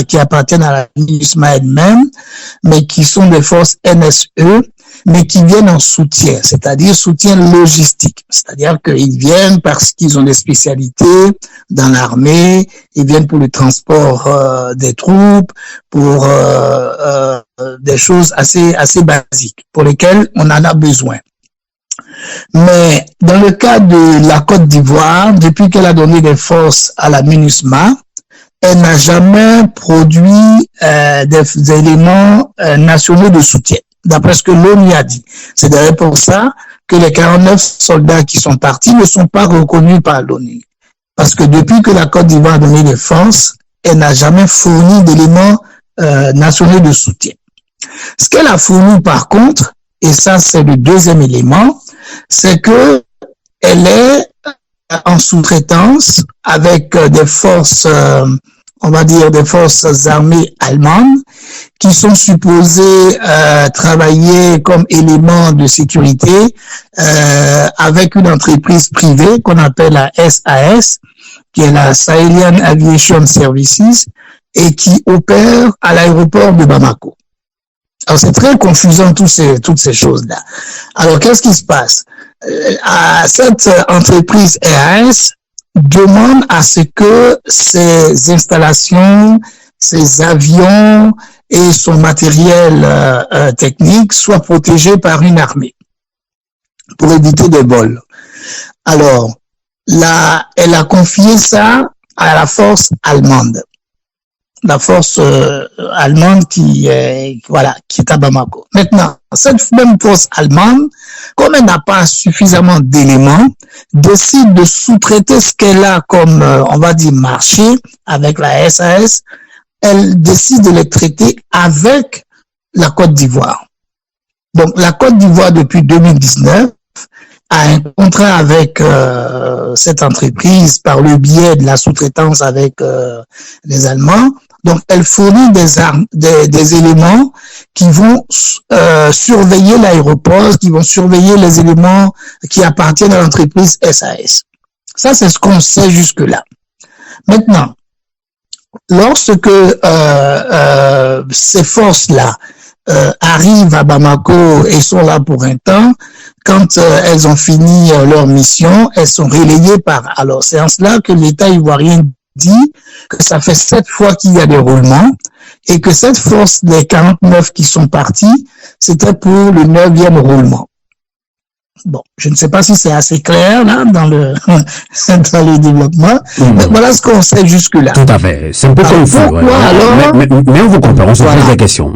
[SPEAKER 4] qui appartiennent à la MINUSMA elle-même, mais qui sont des forces NSE, mais qui viennent en soutien, c'est-à-dire soutien logistique. C'est-à-dire qu'ils viennent parce qu'ils ont des spécialités dans l'armée, ils viennent pour le transport des troupes, pour des choses assez basiques, pour lesquelles on en a besoin. Mais dans le cas de la Côte d'Ivoire, depuis qu'elle a donné des forces à la MINUSMA, elle n'a jamais produit des éléments nationaux de soutien, d'après ce que l'ONU a dit. C'est d'ailleurs pour ça que les 49 soldats qui sont partis ne sont pas reconnus par l'ONU. Parce que depuis que la Côte d'Ivoire a donné des forces, elle n'a jamais fourni d'éléments nationaux de soutien. Ce qu'elle a fourni par contre, et ça c'est le deuxième élément, c'est que elle est en sous-traitance avec des forces, on va dire des forces armées allemandes qui sont supposées travailler comme élément de sécurité avec une entreprise privée qu'on appelle la SAS, qui est la Sahelian Aviation Services, et qui opère à l'aéroport de Bamako. Alors c'est très confusant toutes ces choses-là. Alors qu'est-ce qui se passe? Cette entreprise SAS demande à ce que ces installations, ces avions et son matériel technique soient protégés par une armée pour éviter des vols. Alors là, elle a confié ça à la force allemande. La force allemande qui est à Bamako. Maintenant, cette même force allemande, comme elle n'a pas suffisamment d'éléments, décide de sous-traiter ce qu'elle a comme, on va dire, marché avec la SAS. Elle décide de les traiter avec la Côte d'Ivoire. Donc, la Côte d'Ivoire, depuis 2019, a un contrat avec cette entreprise par le biais de la sous-traitance avec les Allemands. Donc, elle fournit des éléments qui vont surveiller l'aéroport, qui vont surveiller les éléments qui appartiennent à l'entreprise SAS. Ça, c'est ce qu'on sait jusque-là. Maintenant, lorsque ces forces-là arrivent à Bamako et sont là pour un temps, quand elles ont fini leur mission, elles sont relayées par... Alors, c'est en cela que l'État ivoirien dit que ça fait 7 fois qu'il y a des roulements et que cette force des 49 qui sont partis, c'était pour le 9e roulement. Bon, je ne sais pas si c'est assez clair là dans le développement, mais voilà ce qu'on sait jusque-là.
[SPEAKER 2] Tout à fait, c'est un peu confus.
[SPEAKER 4] Pourquoi alors...
[SPEAKER 2] mais on vous comprend, on se pose des questions.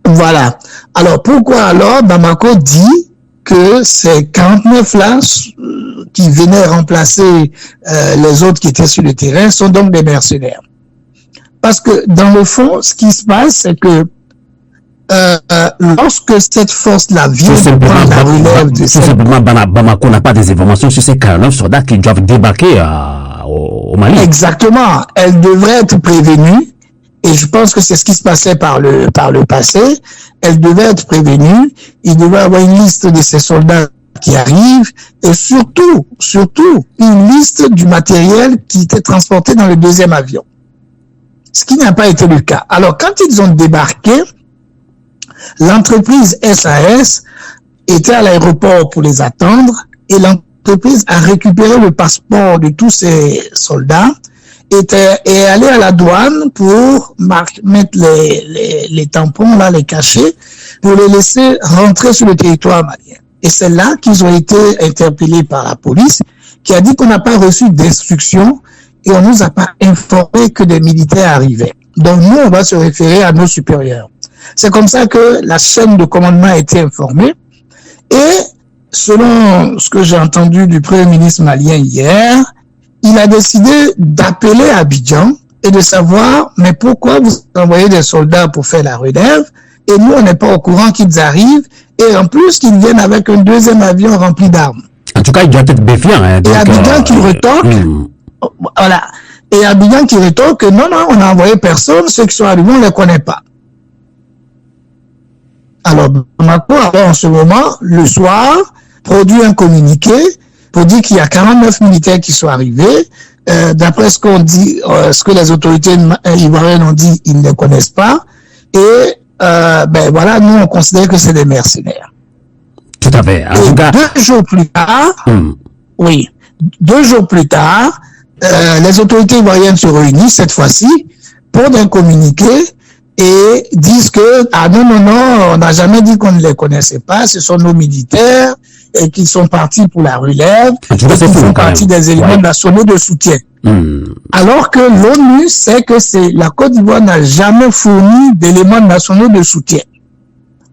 [SPEAKER 4] Voilà. Alors, pourquoi alors Bamako dit que ces 49-là qui venaient remplacer les autres qui étaient sur le terrain sont donc des mercenaires? Parce que, dans le fond, ce qui se passe, c'est que lorsque cette force-là vient de prendre la relève de
[SPEAKER 2] cette... simplement, Bamako n'a pas des informations sur ces 49 soldats qui doivent débarquer au Mali.
[SPEAKER 4] Exactement. Elle devrait être prévenue. Et je pense que c'est ce qui se passait par le passé. Elle devait être prévenue. Il devait avoir une liste de ces soldats qui arrive et surtout, une liste du matériel qui était transporté dans le deuxième avion. Ce qui n'a pas été le cas. Alors, quand ils ont débarqué, l'entreprise SAS était à l'aéroport pour les attendre et l'entreprise a récupéré le passeport de tous ces soldats et est allée à la douane pour mettre les tampons, là, les cachets, pour les laisser rentrer sur le territoire malien. Et c'est là qu'ils ont été interpellés par la police qui a dit qu'on n'a pas reçu d'instructions et on nous a pas informé que des militaires arrivaient. Donc nous, on va se référer à nos supérieurs. C'est comme ça que la chaîne de commandement a été informée. Et selon ce que j'ai entendu du Premier ministre malien hier, il a décidé d'appeler Abidjan et de savoir, mais pourquoi vous envoyez des soldats pour faire la relève et nous, on n'est pas au courant qu'ils arrivent et en plus qu'ils viennent avec un deuxième avion rempli d'armes.
[SPEAKER 2] En tout cas, il doit être méfiant. Hein,
[SPEAKER 4] et Abidjan qui retorque, voilà. Et Abidjan qui rétorque que non, on n'a envoyé personne, ceux qui sont arrivés, on ne les connaît pas. Alors, Bamako, en ce moment, le soir, produit un communiqué pour dire qu'il y a 49 militaires qui sont arrivés. D'après ce qu'on dit, ce que les autorités ivoiriennes ont dit, ils ne les connaissent pas. Et, voilà, nous, on considère que c'est des mercenaires.
[SPEAKER 2] Tout à fait. En tout cas,
[SPEAKER 4] 2 jours plus tard, oui, 2 jours plus tard, les autorités ivoiriennes se réunissent cette fois-ci pour un communiqué et disent que non, on n'a jamais dit qu'on ne les connaissait pas, ce sont nos militaires et qu'ils sont partis pour la relève et qu'ils font partie des éléments nationaux de soutien. Alors que l'ONU sait que la Côte d'Ivoire n'a jamais fourni d'éléments nationaux de soutien.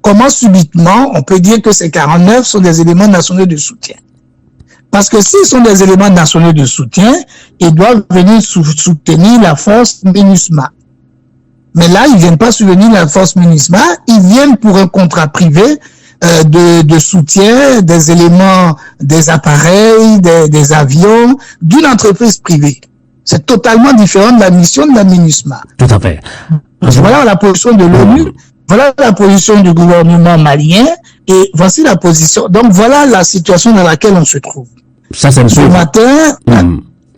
[SPEAKER 4] Comment subitement on peut dire que ces 49 sont des éléments nationaux de soutien? Parce que s'ils sont des éléments nationaux de soutien, ils doivent venir soutenir la force MINUSMA. Mais là, ils viennent pas soutenir la force MINUSMA, ils viennent pour un contrat privé de soutien des éléments, des appareils, des avions, d'une entreprise privée. C'est totalement différent de la mission de la MINUSMA.
[SPEAKER 2] Tout à fait.
[SPEAKER 4] Voilà la position de l'ONU, voilà la position du gouvernement malien, et voici la position. Donc voilà la situation dans laquelle on se trouve.
[SPEAKER 2] Ça, c'est
[SPEAKER 4] ce matin,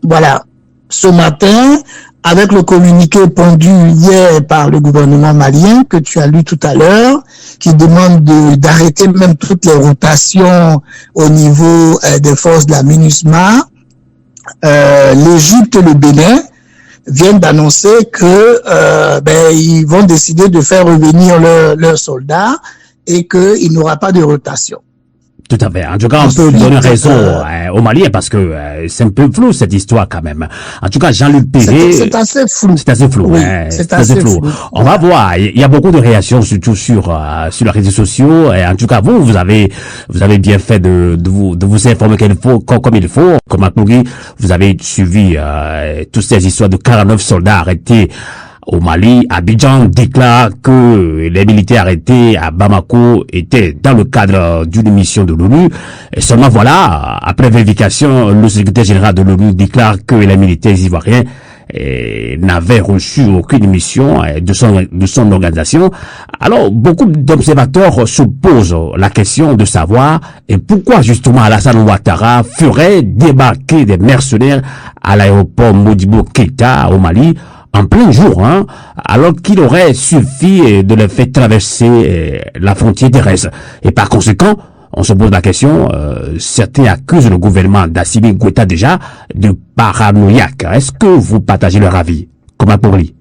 [SPEAKER 4] voilà, ce matin, avec le communiqué pondu hier par le gouvernement malien que tu as lu tout à l'heure, qui demande d'arrêter même toutes les rotations au niveau des forces de la MINUSMA, l'Égypte et le Bénin viennent d'annoncer que ils vont décider de faire revenir leurs soldats et qu'il n'y aura pas de rotation.
[SPEAKER 2] Tout à fait. En tout cas, on peut donner raison aux Maliens parce que c'est un peu flou cette histoire quand même. En tout cas, Jean-Luc Perret...
[SPEAKER 4] C'est assez flou.
[SPEAKER 2] C'est assez flou.
[SPEAKER 4] Oui, c'est assez flou.
[SPEAKER 2] On va voir. Il y a beaucoup de réactions surtout sur les réseaux sociaux. Et en tout cas, vous avez bien fait de vous informer comme il faut. Comme Aklougi, vous avez suivi toutes ces histoires de 49 soldats arrêtés au Mali. Abidjan déclare que les militaires arrêtés à Bamako étaient dans le cadre d'une mission de l'ONU. Et seulement voilà, après vérification, le secrétaire général de l'ONU déclare que les militaires ivoiriens n'avaient reçu aucune mission de son organisation. Alors, beaucoup d'observateurs se posent la question de savoir pourquoi justement Alassane Ouattara ferait débarquer des mercenaires à l'aéroport Modibo Keïta au Mali en plein jour, alors qu'il aurait suffi de les faire traverser la frontière terrestre. Et par conséquent, on se pose la question, certains accusent le gouvernement d'Assimi Goïta déjà de paranoïaque. Est-ce que vous partagez leur avis, comme un pourri?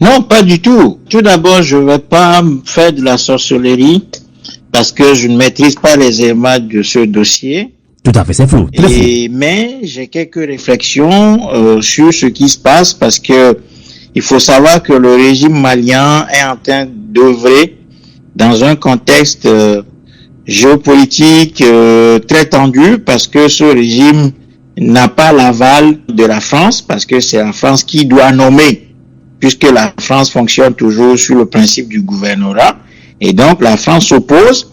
[SPEAKER 3] Non, pas du tout. Tout d'abord, je ne vais pas faire de la sorcellerie parce que je ne maîtrise pas les éléments de ce dossier.
[SPEAKER 2] Tout à fait, c'est flou.
[SPEAKER 3] Mais j'ai quelques réflexions sur ce qui se passe parce que il faut savoir que le régime malien est en train d'œuvrer dans un contexte géopolitique très tendu parce que ce régime n'a pas l'aval de la France parce que c'est la France qui doit nommer puisque la France fonctionne toujours sur le principe du gouvernorat et donc la France s'oppose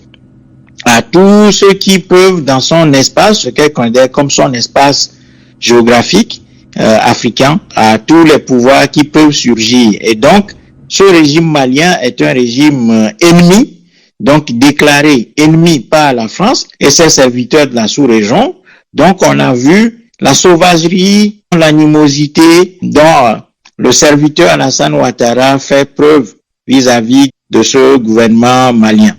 [SPEAKER 3] à tous ceux qui peuvent dans son espace, ce qu'elle considère comme son espace géographique africain, à tous les pouvoirs qui peuvent surgir. Et donc, ce régime malien est un régime ennemi donc déclaré ennemi par la France et ses serviteurs de la sous-région. Donc on a vu la sauvagerie, l'animosité dont le serviteur Alassane Ouattara fait preuve vis-à-vis de ce gouvernement malien.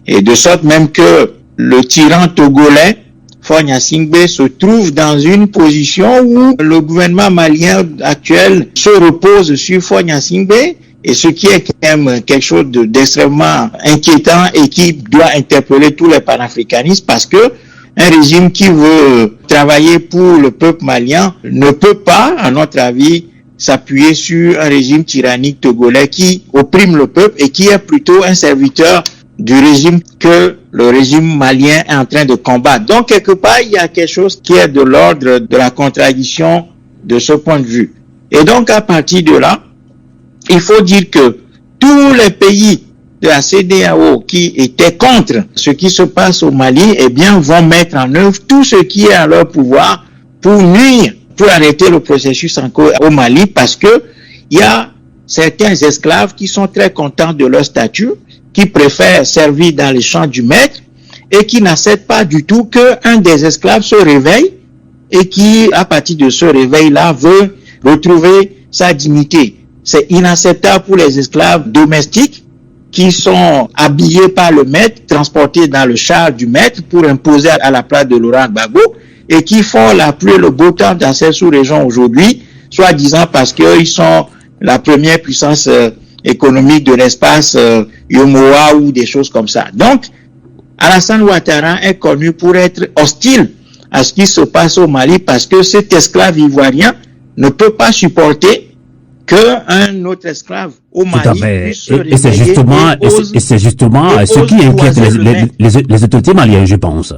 [SPEAKER 3] Et de sorte même que le tyran togolais, Faure Gnassingbé, se trouve dans une position où le gouvernement malien actuel se repose sur Faure Gnassingbé, et ce qui est quand même quelque chose d'extrêmement inquiétant et qui doit interpeller tous les panafricanistes, parce que un régime qui veut travailler pour le peuple malien ne peut pas, à notre avis, s'appuyer sur un régime tyrannique togolais qui opprime le peuple et qui est plutôt un serviteur du régime que le régime malien est en train de combattre. Donc, quelque part, il y a quelque chose qui est de l'ordre de la contradiction de ce point de vue. Et donc, à partir de là, il faut dire que tous les pays de la CEDEAO qui étaient contre ce qui se passe au Mali, eh bien, vont mettre en œuvre tout ce qui est à leur pouvoir pour nuire, pour arrêter le processus encore au Mali, parce que il y a certains esclaves qui sont très contents de leur statut, qui préfèrent servir dans les champs du maître et qui n'acceptent pas du tout qu'un des esclaves se réveille et qui, à partir de ce réveil-là, veut retrouver sa dignité. C'est inacceptable pour les esclaves domestiques qui sont habillés par le maître, transportés dans le char du maître pour imposer à la place de Laurent Gbagbo, et qui font la pluie et le beau temps dans ces sous-régions aujourd'hui, soi-disant parce qu'ils sont la première puissance économique de l'espace Yomoa ou des choses comme ça. Donc, Alassane Ouattara est connu pour être hostile à ce qui se passe au Mali, parce que cet esclave ivoirien ne peut pas supporter qu'un autre esclave au Mali puisse se réveiller.
[SPEAKER 2] Et c'est justement ce qui inquiète les autorités maliennes, je pense.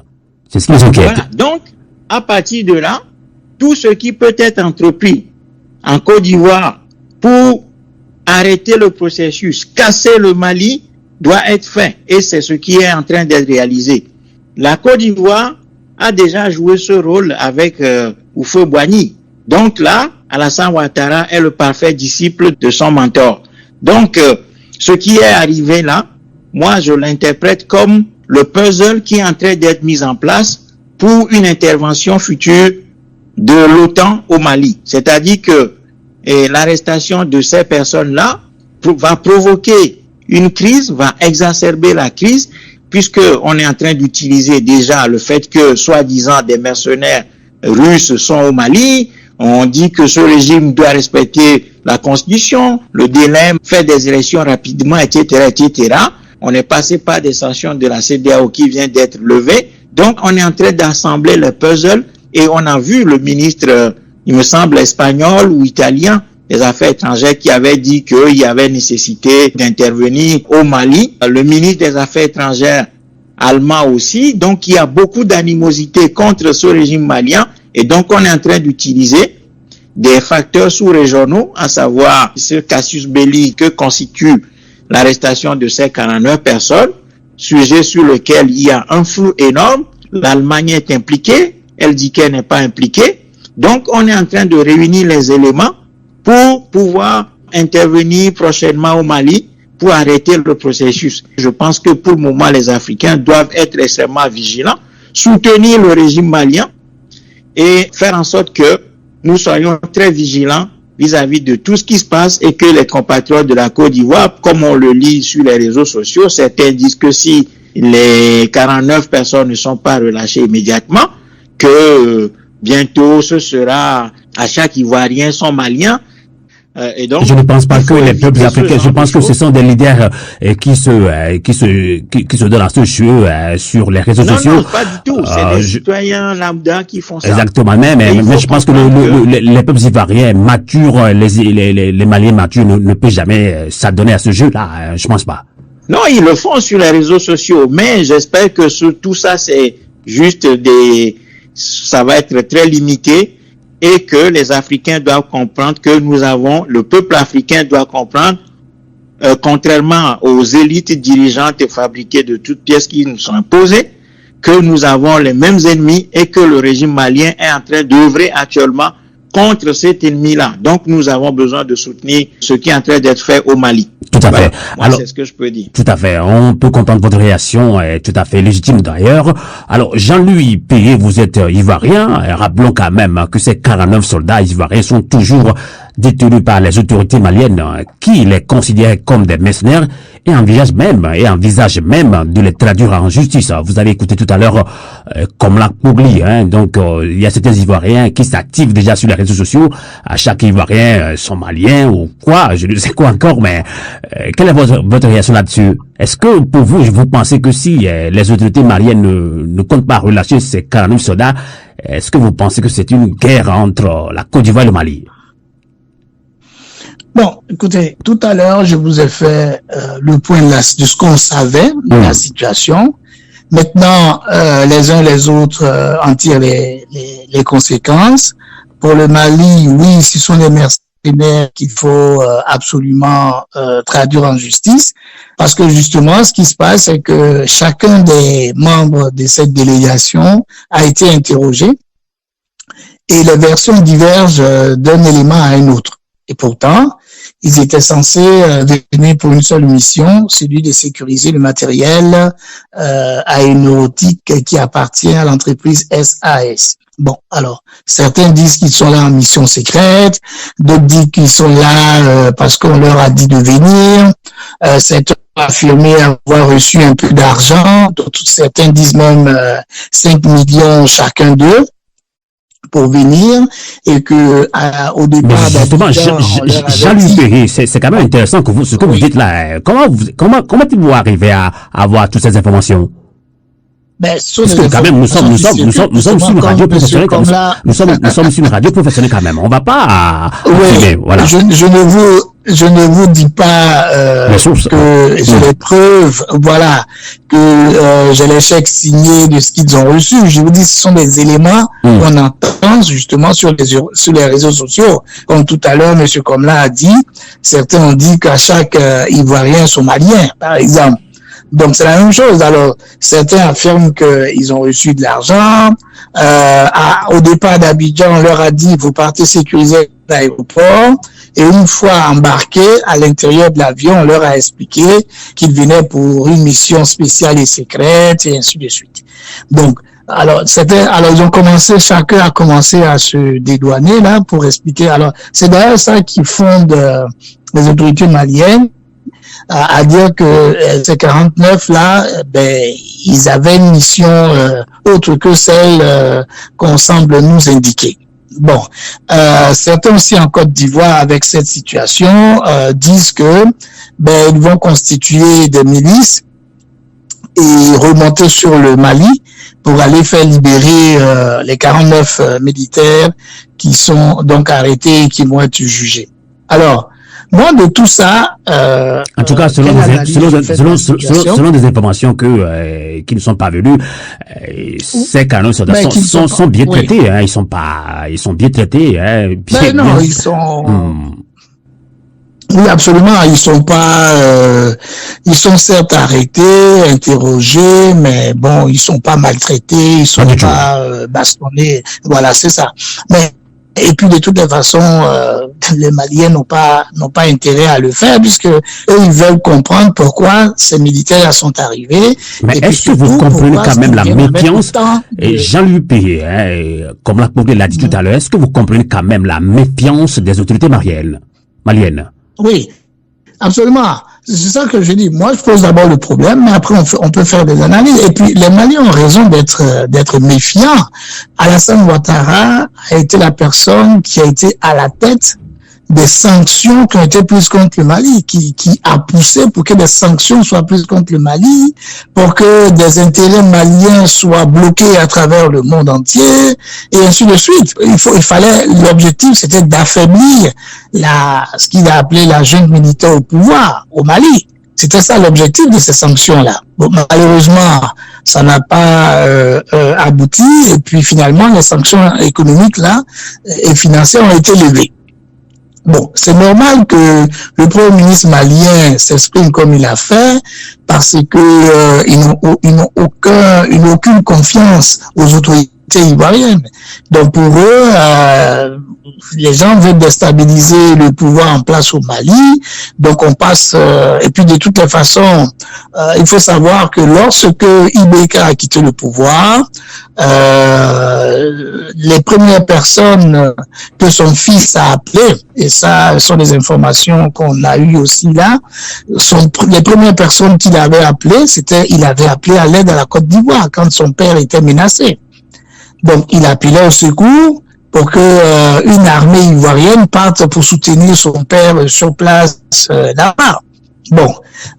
[SPEAKER 2] C'est ce qui les inquiète.
[SPEAKER 3] Voilà. Donc, à partir de là, tout ce qui peut être entrepris en Côte d'Ivoire pour arrêter le processus, casser le Mali, doit être fait. Et c'est ce qui est en train d'être réalisé. La Côte d'Ivoire a déjà joué ce rôle avec Houphouët-Boigny. Donc là, Alassane Ouattara est le parfait disciple de son mentor. Donc, ce qui est arrivé là, moi je l'interprète comme le puzzle qui est en train d'être mis en place pour une intervention future de l'OTAN au Mali. C'est-à-dire que l'arrestation de ces personnes-là va provoquer une crise, va exacerber la crise, puisqu'on est en train d'utiliser déjà le fait que, soi-disant, des mercenaires russes sont au Mali. On dit que ce régime doit respecter la Constitution, le délai, faire des élections rapidement, etc., etc. On est passé par des sanctions de la CEDEAO qui vient d'être levées. Donc, on est en train d'assembler le puzzle et on a vu le ministre, il me semble, espagnol ou italien des Affaires étrangères qui avait dit qu'il y avait nécessité d'intervenir au Mali. Le ministre des Affaires étrangères allemand aussi. Donc, il y a beaucoup d'animosité contre ce régime malien. Et donc, on est en train d'utiliser des facteurs sous-régionaux, à savoir ce casus belli que constitue l'arrestation de ces 49 personnes, sujet sur lequel il y a un flou énorme. L'Allemagne est impliquée, elle dit qu'elle n'est pas impliquée. Donc, on est en train de réunir les éléments pour pouvoir intervenir prochainement au Mali pour arrêter le processus. Je pense que pour le moment, les Africains doivent être extrêmement vigilants, soutenir le régime malien et faire en sorte que nous soyons très vigilants vis-à-vis de tout ce qui se passe et que les compatriotes de la Côte d'Ivoire, comme on le lit sur les réseaux sociaux, certains disent que si les 49 personnes ne sont pas relâchées immédiatement, que bientôt ce sera à chaque Ivoirien son Malien. Et donc,
[SPEAKER 2] je ne pense pas que les peuples africains, je pense que ce sont des leaders qui se donnent à ce jeu sur les réseaux sociaux.
[SPEAKER 3] Non, pas du tout. C'est des citoyens lambda qui font ça.
[SPEAKER 2] Exactement. Mais je pense que les peuples ivoiriens matures, les Maliens matures ne peuvent jamais s'adonner à ce jeu-là. Je pense pas.
[SPEAKER 3] Non, ils le font sur les réseaux sociaux. Mais j'espère que tout ça, c'est juste ça va être très limité. Et que les Africains doivent comprendre que le peuple africain doit comprendre, contrairement aux élites dirigeantes et fabriquées de toutes pièces qui nous sont imposées, que nous avons les mêmes ennemis et que le régime malien est en train d'œuvrer actuellement contre cet ennemi-là. Donc, nous avons besoin de soutenir ce qui est en train d'être fait au Mali.
[SPEAKER 2] Tout à
[SPEAKER 3] Voilà.
[SPEAKER 2] fait.
[SPEAKER 3] Moi,
[SPEAKER 2] Alors,
[SPEAKER 3] c'est ce que je peux dire.
[SPEAKER 2] tout à fait. On peut comprendre votre réaction, est tout à fait légitime d'ailleurs. Alors, Jean-Louis Pégué, vous êtes ivoirien. Rappelons quand même que ces 49 soldats ivoiriens sont toujours détenus par les autorités maliennes qui les considèrent comme des mercenaires et envisagent même de les traduire en justice. Vous avez écouté tout à l'heure Komla Kpogli, donc il y a certains Ivoiriens qui s'activent déjà sur les réseaux sociaux. À chaque Ivoirien somalien ou quoi, je ne sais quoi encore, mais quelle est votre réaction là-dessus? Est-ce que pour vous pensez que si les autorités maliennes ne comptent pas relâcher ces 49 soldats, est-ce que vous pensez que c'est une guerre entre la Côte d'Ivoire et le Mali?
[SPEAKER 4] Bon, écoutez, tout à l'heure, je vous ai fait le point de ce qu'on savait de la situation. Maintenant, les uns les autres en tirent les conséquences. Pour le Mali, oui, ce sont des mercenaires qu'il faut absolument traduire en justice, parce que justement, ce qui se passe, c'est que chacun des membres de cette délégation a été interrogé et les versions divergent d'un élément à un autre. Et pourtant, ils étaient censés venir pour une seule mission, celui de sécuriser le matériel aéronautique qui appartient à l'entreprise SAS. Bon, alors, certains disent qu'ils sont là en mission secrète, d'autres disent qu'ils sont là parce qu'on leur a dit de venir, certains ont affirmé avoir reçu un peu d'argent, certains disent même 5 millions chacun d'eux pour venir, et que au départ,
[SPEAKER 2] justement, Jean-Louis Pégué, c'est quand même intéressant que ce que vous dites là. Comment vous arrivez à avoir toutes ces informations? Parce que quand même, nous sommes sur une radio professionnelle. Nous sommes sur une radio professionnelle quand même. On va pas.
[SPEAKER 4] Voilà. Je ne vous dis pas que j'ai les preuves, voilà, que j'ai les chèques signés de ce qu'ils ont reçu. Je vous dis, ce sont des éléments qu'on entend justement sur les réseaux sociaux. Comme tout à l'heure, M. Komla a dit, certains ont dit qu'à chaque Ivoirien somalien, par exemple. Donc c'est la même chose. Alors certains affirment qu'ils ont reçu de l'argent. Au départ d'Abidjan, on leur a dit vous partez sécuriser l'aéroport. Et une fois embarqués à l'intérieur de l'avion, on leur a expliqué qu'ils venaient pour une mission spéciale et secrète et ainsi de suite. Donc alors ils ont commencé, chacun a commencé à se dédouaner là pour expliquer. Alors c'est d'ailleurs ça qui fonde les autorités maliennes à dire que ces 49 là, ils avaient une mission autre que celle qu'on semble nous indiquer. Bon, certains aussi en Côte d'Ivoire avec cette situation disent que ils vont constituer des milices et remonter sur le Mali pour aller faire libérer les 49 militaires qui sont donc arrêtés et qui vont être jugés. Alors, moi, de tout ça,
[SPEAKER 2] en tout cas, selon des informations qui ne sont pas venues, ces canons sont bien traités, ils sont bien traités,
[SPEAKER 4] non, ils sont, oui, absolument, ils sont certes arrêtés, interrogés, mais bon, ils sont pas maltraités, ils sont pas bastonnés, voilà, c'est ça. Mais et puis de toutes les façons, les Maliens n'ont pas intérêt à le faire puisque eux ils veulent comprendre pourquoi ces militaires sont arrivés.
[SPEAKER 2] Mais est-ce que vous comprenez quand même la méfiance et Jean-Louis Pégué, comme la Kpogli l'a dit tout à l'heure, est-ce que vous comprenez quand même la méfiance des autorités maliennes?
[SPEAKER 4] Oui, absolument. C'est ça que je dis. Moi, je pose d'abord le problème, mais après on peut faire des analyses. Et puis les Maliens ont raison d'être méfiants. Alassane Ouattara a été la personne qui a été à la tête des sanctions qui ont été prises contre le Mali, qui a poussé pour que des sanctions soient prises contre le Mali, pour que des intérêts maliens soient bloqués à travers le monde entier, et ainsi de suite. L'objectif c'était d'affaiblir ce qu'il a appelé la junte militaire au pouvoir, au Mali. C'était ça l'objectif de ces sanctions-là. Bon, malheureusement, ça n'a pas abouti, et puis finalement, les sanctions économiques là et financières ont été levées. Bon, c'est normal que le Premier ministre malien s'exprime comme il a fait, parce que ils n'ont aucune confiance aux autorités ivoiriennes. Donc pour eux, les gens veulent déstabiliser le pouvoir en place au Mali, donc on passe, et puis de toutes les façons, il faut savoir que lorsque IBK a quitté le pouvoir, les premières personnes que son fils a appelées, et ça sont des informations qu'on a eues aussi là, les premières personnes qu'il avait appelées, il avait appelé à l'aide à la Côte d'Ivoire quand son père était menacé. Donc il appelait au secours pour que une armée ivoirienne parte pour soutenir son père sur place là-bas. Bon,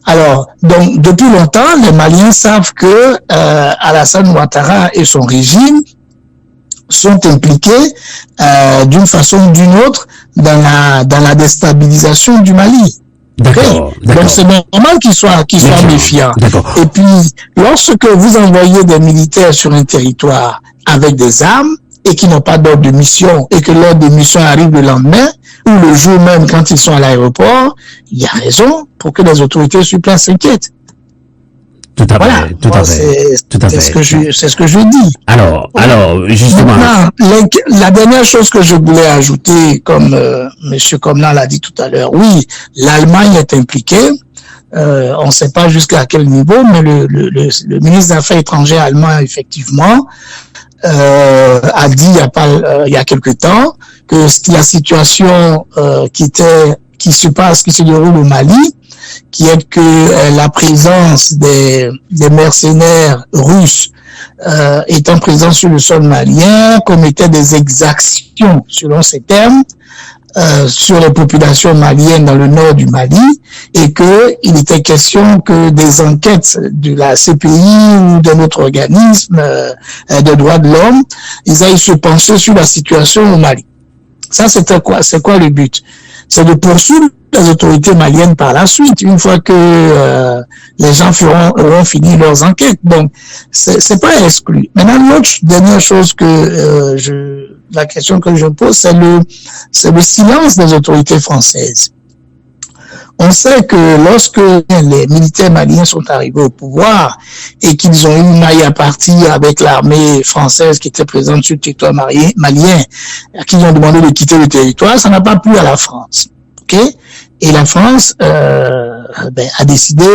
[SPEAKER 4] alors, donc depuis longtemps, les Maliens savent que Alassane Ouattara et son régime sont impliqués d'une façon ou d'une autre dans la déstabilisation du Mali.
[SPEAKER 2] D'accord.
[SPEAKER 4] Donc c'est normal qu'ils soient méfiants. Et puis, lorsque vous envoyez des militaires sur un territoire avec des armes et qui n'ont pas d'ordre de mission et que l'ordre de mission arrive le lendemain ou le jour même quand ils sont à l'aéroport, il y a raison pour que les autorités sur place s'inquiètent.
[SPEAKER 2] Tout à
[SPEAKER 4] voilà.
[SPEAKER 2] fait, tout à fait.
[SPEAKER 4] C'est ce que je dis.
[SPEAKER 2] Alors, justement.
[SPEAKER 4] Maintenant, la dernière chose que je voulais ajouter, comme Monsieur Comnan l'a dit tout à l'heure, oui, l'Allemagne est impliquée. On ne sait pas jusqu'à quel niveau, mais le ministre des Affaires étrangères allemand, effectivement, a dit il y a quelque temps que la situation qui se déroule au Mali, qui est que la présence des mercenaires russes étant présents sur le sol malien commettait des exactions, selon ces termes, sur les populations maliennes dans le nord du Mali, et que il était question que des enquêtes de la CPI ou d'un autre organisme de droits de l'homme, ils aillent se pencher sur la situation au Mali. Ça, c'est quoi le but? C'est de poursuivre les autorités maliennes par la suite, une fois que les gens auront fini leurs enquêtes. Donc, c'est pas exclu. Maintenant, l'autre dernière chose que la question que je pose, c'est le silence des autorités françaises. On sait que lorsque les militaires maliens sont arrivés au pouvoir et qu'ils ont eu maille à partir avec l'armée française qui était présente sur le territoire malien, qu'ils ont demandé de quitter le territoire, ça n'a pas plu à la France. Okay? Et la France a décidé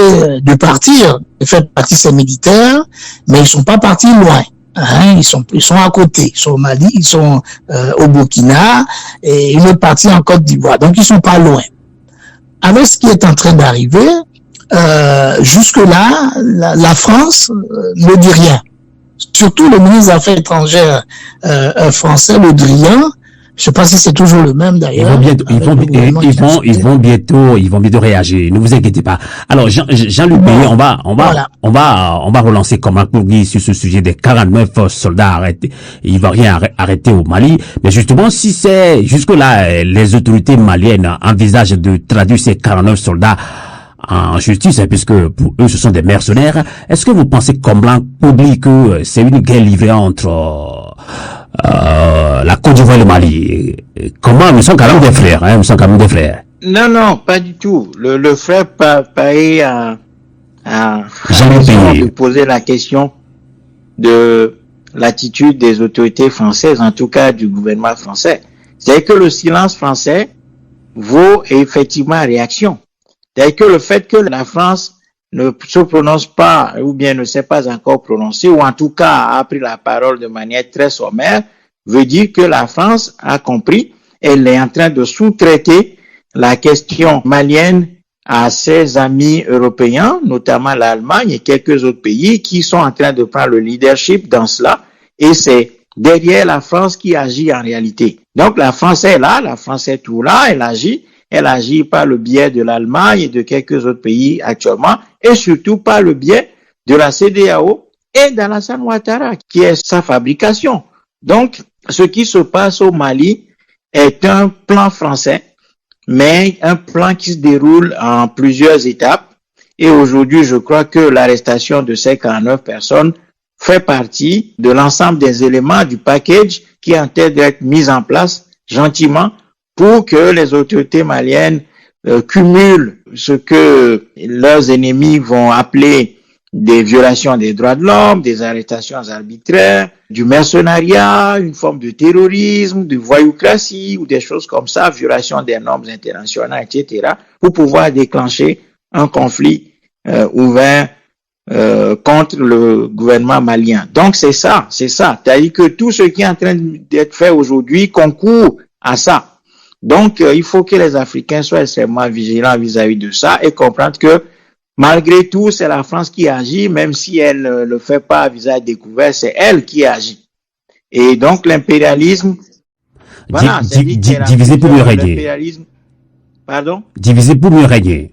[SPEAKER 4] de partir, de faire partir ses militaires, mais ils sont pas partis loin. Hein, ils sont à côté, ils sont au Mali, ils sont au Burkina et une autre partie en Côte d'Ivoire. Donc ils sont pas loin. Avec ce qui est en train d'arriver, jusque-là, la France ne dit rien. Surtout le ministre des Affaires étrangères français, Le Drian. Je sais pas si c'est toujours le même d'ailleurs.
[SPEAKER 2] Ils vont bientôt réagir. Ne vous inquiétez pas. Alors, Jean-Luc Bélier, on va relancer comme un courrier sur ce sujet des 49 soldats arrêtés, ivoiriens arrêtés au Mali. Mais justement, si c'est, jusque-là, les autorités maliennes envisagent de traduire ces 49 soldats en justice, puisque pour eux, ce sont des mercenaires, est-ce que vous pensez, comme l'Ankougli, que c'est une guerre livrée entre la Côte d'Ivoire et le Mali? Comment? Nous sommes quand même des frères, hein? Nous sommes quand même des frères.
[SPEAKER 3] Non, pas du tout. Le frère pareil à
[SPEAKER 2] de
[SPEAKER 3] poser la question de l'attitude des autorités françaises, en tout cas du gouvernement français. C'est que le silence français vaut effectivement réaction. C'est que le fait que la France ne se prononce pas ou bien ne s'est pas encore prononcée ou en tout cas a pris la parole de manière très sommaire veut dire que la France a compris, elle est en train de sous-traiter la question malienne à ses amis européens, notamment l'Allemagne et quelques autres pays qui sont en train de prendre le leadership dans cela et c'est derrière la France qui agit en réalité. Donc la France est là, la France est tout là, elle agit par le biais de l'Allemagne et de quelques autres pays actuellement, et surtout par le biais de la CEDEAO et d'Alassane Ouattara, qui est sa fabrication. Donc, ce qui se passe au Mali est un plan français, mais un plan qui se déroule en plusieurs étapes. Et aujourd'hui, je crois que l'arrestation de ces 49 personnes fait partie de l'ensemble des éléments du package qui est en train d'être mis en place gentiment pour que les autorités maliennes cumulent ce que leurs ennemis vont appeler des violations des droits de l'homme, des arrestations arbitraires, du mercenariat, une forme de terrorisme, de voyoucratie ou des choses comme ça, violation des normes internationales, etc., pour pouvoir déclencher un conflit ouvert contre le gouvernement malien. Donc c'est ça. C'est-à-dire que tout ce qui est en train d'être fait aujourd'hui concourt à ça. Donc il faut que les Africains soient extrêmement vigilants vis-à-vis de ça et comprendre que malgré tout, c'est la France qui agit, même si elle ne le fait pas à visage découvert, c'est elle qui agit. Et donc l'impérialisme, voilà,
[SPEAKER 2] diviser pour mieux régner.
[SPEAKER 3] Pardon?
[SPEAKER 2] Diviser pour mieux régner.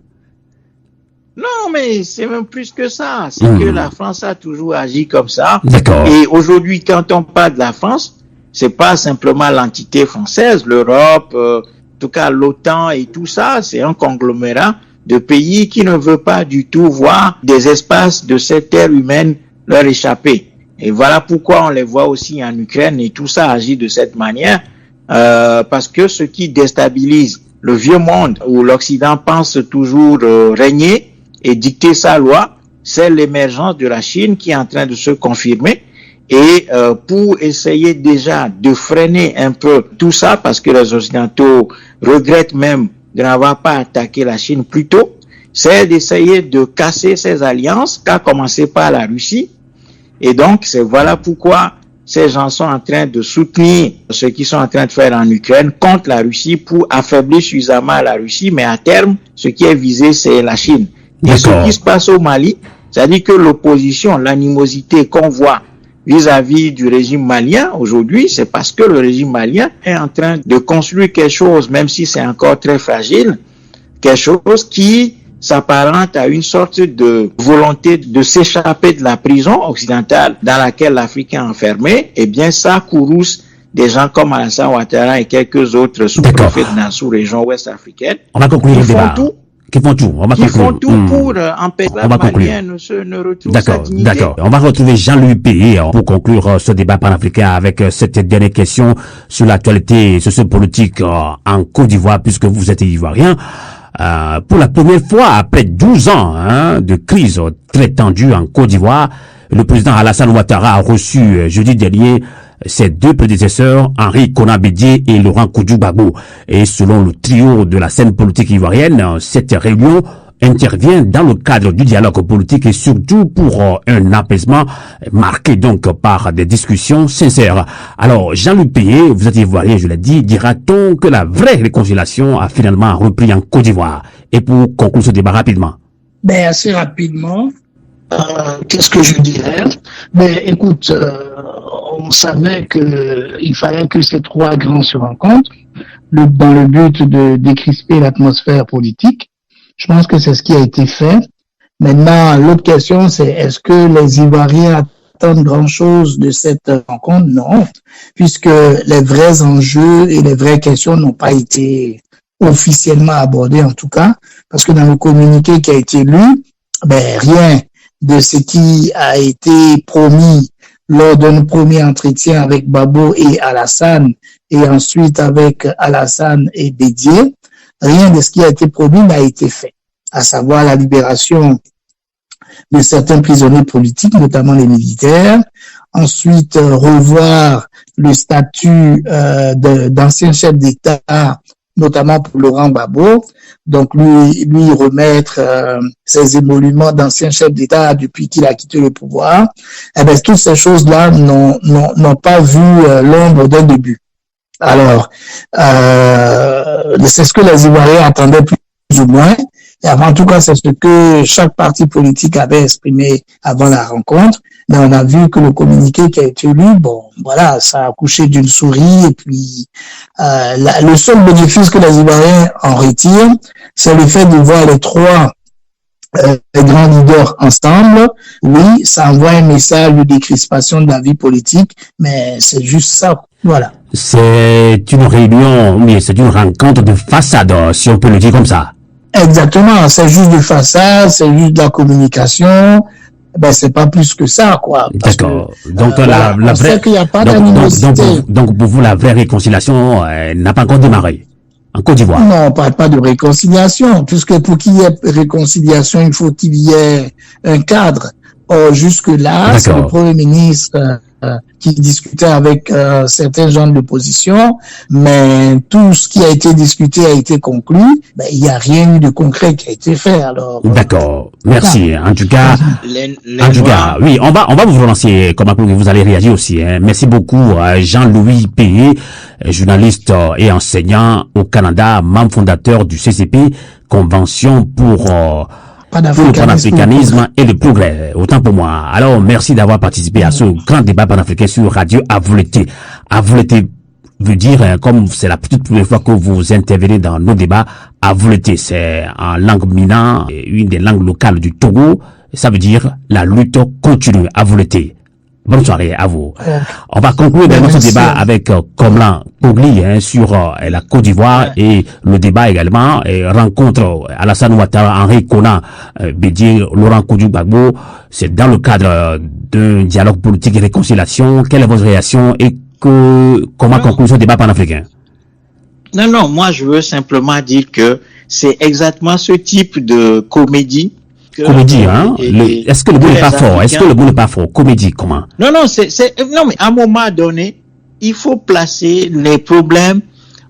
[SPEAKER 3] Non, mais c'est même plus que ça. C'est que la France a toujours agi comme ça.
[SPEAKER 2] D'accord.
[SPEAKER 3] Et aujourd'hui, quand on parle de la France, c'est pas simplement l'entité française, l'Europe, en tout cas l'OTAN et tout ça, c'est un conglomérat de pays qui ne veut pas du tout voir des espaces de cette terre humaine leur échapper. Et voilà pourquoi on les voit aussi en Ukraine et tout ça agit de cette manière, parce que ce qui déstabilise le vieux monde où l'Occident pense toujours régner et dicter sa loi, c'est l'émergence de la Chine qui est en train de se confirmer. Et pour essayer déjà de freiner un peu tout ça, parce que les Occidentaux regrettent même de n'avoir pas attaqué la Chine plus tôt, c'est d'essayer de casser ces alliances, qu'a commencé par la Russie. Et donc, voilà pourquoi ces gens sont en train de soutenir ce qu'ils sont en train de faire en Ukraine contre la Russie pour affaiblir suffisamment la Russie, mais à terme, ce qui est visé, c'est la Chine. Et ce qui se passe au Mali, c'est-à-dire que l'opposition, l'animosité qu'on voit vis-à-vis du régime malien aujourd'hui, c'est parce que le régime malien est en train de construire quelque chose, même si c'est encore très fragile, quelque chose qui s'apparente à une sorte de volonté de s'échapper de la prison occidentale dans laquelle l'Afrique est enfermée. Eh bien, ça courrouce des gens comme Alassane Ouattara et quelques autres sous-préfets de la sous-région ouest africaine.
[SPEAKER 2] On va conclure le débat. Qui font tout
[SPEAKER 3] pour empêcher la Malien ne retrouve sa dignité.
[SPEAKER 2] D'accord. On va retrouver Jean-Louis Péé pour conclure ce débat panafricain avec cette dernière question sur l'actualité sociopolitique en Côte d'Ivoire, puisque vous êtes ivoirien. Pour la première fois, après 12 ans de crise très tendue en Côte d'Ivoire, le président Alassane Ouattara a reçu jeudi dernier ses deux prédécesseurs, Henri Konan Bédié et Laurent Koudou-Gbagbo. Et selon le trio de la scène politique ivoirienne, cette réunion intervient dans le cadre du dialogue politique et surtout pour un apaisement marqué donc par des discussions sincères. Alors, Jean-Louis Péé, vous êtes ivoirien, je l'ai dit, dira-t-on que la vraie réconciliation a finalement repris en Côte d'Ivoire? Et pour conclure ce débat rapidement.
[SPEAKER 4] Assez rapidement. Qu'est-ce que je dirais? Écoute, on savait qu'il fallait que ces trois grands se rencontrent dans le but de décrisper l'atmosphère politique. Je pense que c'est ce qui a été fait. Maintenant, l'autre question, c'est est-ce que les Ivoiriens attendent grand-chose de cette rencontre? Non, puisque les vrais enjeux et les vraies questions n'ont pas été officiellement abordées en tout cas, parce que dans le communiqué qui a été lu, rien de ce qui a été promis lors d'un premier entretien avec Gbagbo et Alassane, et ensuite avec Alassane et Bédié, rien de ce qui a été promis n'a été fait, à savoir la libération de certains prisonniers politiques, notamment les militaires, ensuite revoir le statut d'ancien chef d'État, notamment pour Laurent Gbagbo, donc lui remettre ses émoluments d'ancien chef d'État depuis qu'il a quitté le pouvoir. Toutes ces choses-là n'ont pas vu l'ombre d'un début. Alors, c'est ce que les Ivoiriens attendaient plus ou moins. Et en tout cas, c'est ce que chaque parti politique avait exprimé avant la rencontre. Mais on a vu que le communiqué qui a été lu, ça a accouché d'une souris. Et puis, le seul bénéfice que les Ivoiriens en retirent, c'est le fait de voir les trois grands leaders ensemble. Oui, ça envoie un message de décrispation de la vie politique, mais c'est juste ça. Voilà.
[SPEAKER 2] C'est une réunion, mais c'est une rencontre de façade, si on peut le dire comme ça.
[SPEAKER 4] Exactement, c'est juste de façade, c'est juste de la communication. C'est pas plus que ça, quoi.
[SPEAKER 2] D'accord. Donc
[SPEAKER 4] on sait qu'il n'y a pas d'animosité.
[SPEAKER 2] Donc pour vous, la vraie réconciliation n'a pas encore démarré en Côte d'Ivoire.
[SPEAKER 4] Non, on parle pas de réconciliation, puisque pour qu'il y ait réconciliation, il faut qu'il y ait un cadre. Jusque-là, c'est le Premier ministre qui discutait avec certains gens de l'opposition, mais tout ce qui a été discuté a été conclu. Ben, il n'y a rien eu de concret qui a été fait. Alors.
[SPEAKER 2] D'accord. Merci. En tout cas, oui, on va vous relancer. Comment vous allez réagir aussi. Hein. Merci beaucoup, Jean-Louis Payé, journaliste et enseignant au Canada, membre fondateur du CCP, Convention pour le panafricanisme et le progrès. Autant pour moi. Alors, merci d'avoir participé à ce grand débat panafricain sur Radio Avouleté. Avouleté veut dire, comme c'est la petite première fois que vous intervenez dans nos débats, Avouleté, c'est en langue mina, une des langues locales du Togo. Ça veut dire la lutte continue. Avouleté. Bonne soirée à vous. On va conclure dans ce débat avec Komlan Pogli sur la Côte d'Ivoire et le débat également rencontre Alassane Ouattara, Henri Konan, Bédier, Laurent Koudou-Gbagbo. C'est dans le cadre d'un dialogue politique et réconciliation. Quelle est votre réaction et comment conclure ce débat panafricain?
[SPEAKER 3] Non, moi je veux simplement dire que c'est exactement ce type de comédie.
[SPEAKER 2] Comédie, hein? Est-ce que le mot n'est pas fort? Est-ce que le mot n'est pas fort? Comédie, comment?
[SPEAKER 3] Non, mais à un moment donné, il faut placer les problèmes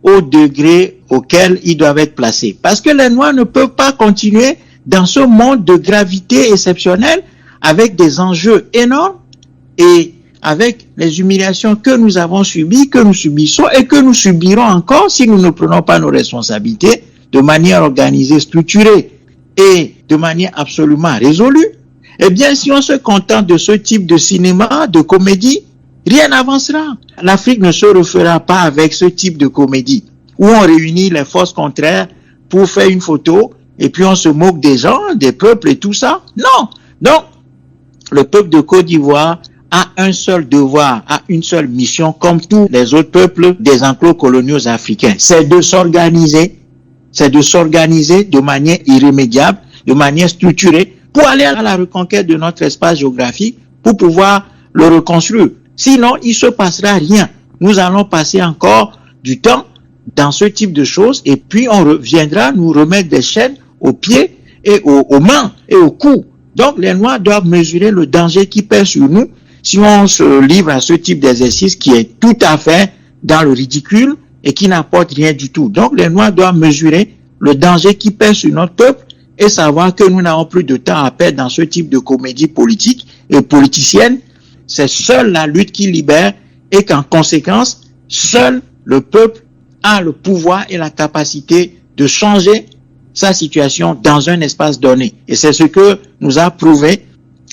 [SPEAKER 3] au degré auquel ils doivent être placés. Parce que les Noirs ne peuvent pas continuer dans ce monde de gravité exceptionnelle avec des enjeux énormes et avec les humiliations que nous avons subies, que nous subissons et que nous subirons encore si nous ne prenons pas nos responsabilités de manière organisée, structurée et de manière absolument résolue. Eh bien, si on se contente de ce type de cinéma, de comédie, rien n'avancera. L'Afrique ne se refera pas avec ce type de comédie où on réunit les forces contraires pour faire une photo et puis on se moque des gens, des peuples et tout ça. Non. Donc, le peuple de Côte d'Ivoire a un seul devoir, a une seule mission, comme tous les autres peuples des enclos coloniaux africains. C'est de s'organiser de manière irrémédiable, de manière structurée, pour aller à la reconquête de notre espace géographique, pour pouvoir le reconstruire. Sinon, il se passera rien. Nous allons passer encore du temps dans ce type de choses, et puis on reviendra nous remettre des chaînes aux pieds et aux mains et au cou. Donc, les Noirs doivent mesurer le danger qui pèse sur nous si on se livre à ce type d'exercice qui est tout à fait dans le ridicule et qui n'apporte rien du tout. Donc, les Noirs doivent mesurer le danger qui pèse sur notre peuple et savoir que nous n'avons plus de temps à perdre dans ce type de comédie politique et politicienne. C'est seule la lutte qui libère et qu'en conséquence, seul le peuple a le pouvoir et la capacité de changer sa situation dans un espace donné. Et c'est ce que nous a prouvé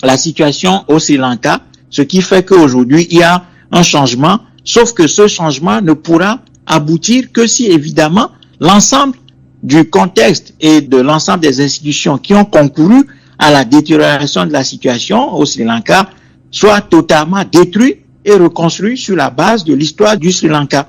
[SPEAKER 3] la situation au Sri Lanka, ce qui fait qu'aujourd'hui, il y a un changement, sauf que ce changement ne pourra aboutir que si, évidemment, l'ensemble du contexte et de l'ensemble des institutions qui ont concouru à la détérioration de la situation au Sri Lanka soient totalement détruits et reconstruits sur la base de l'histoire du Sri Lanka.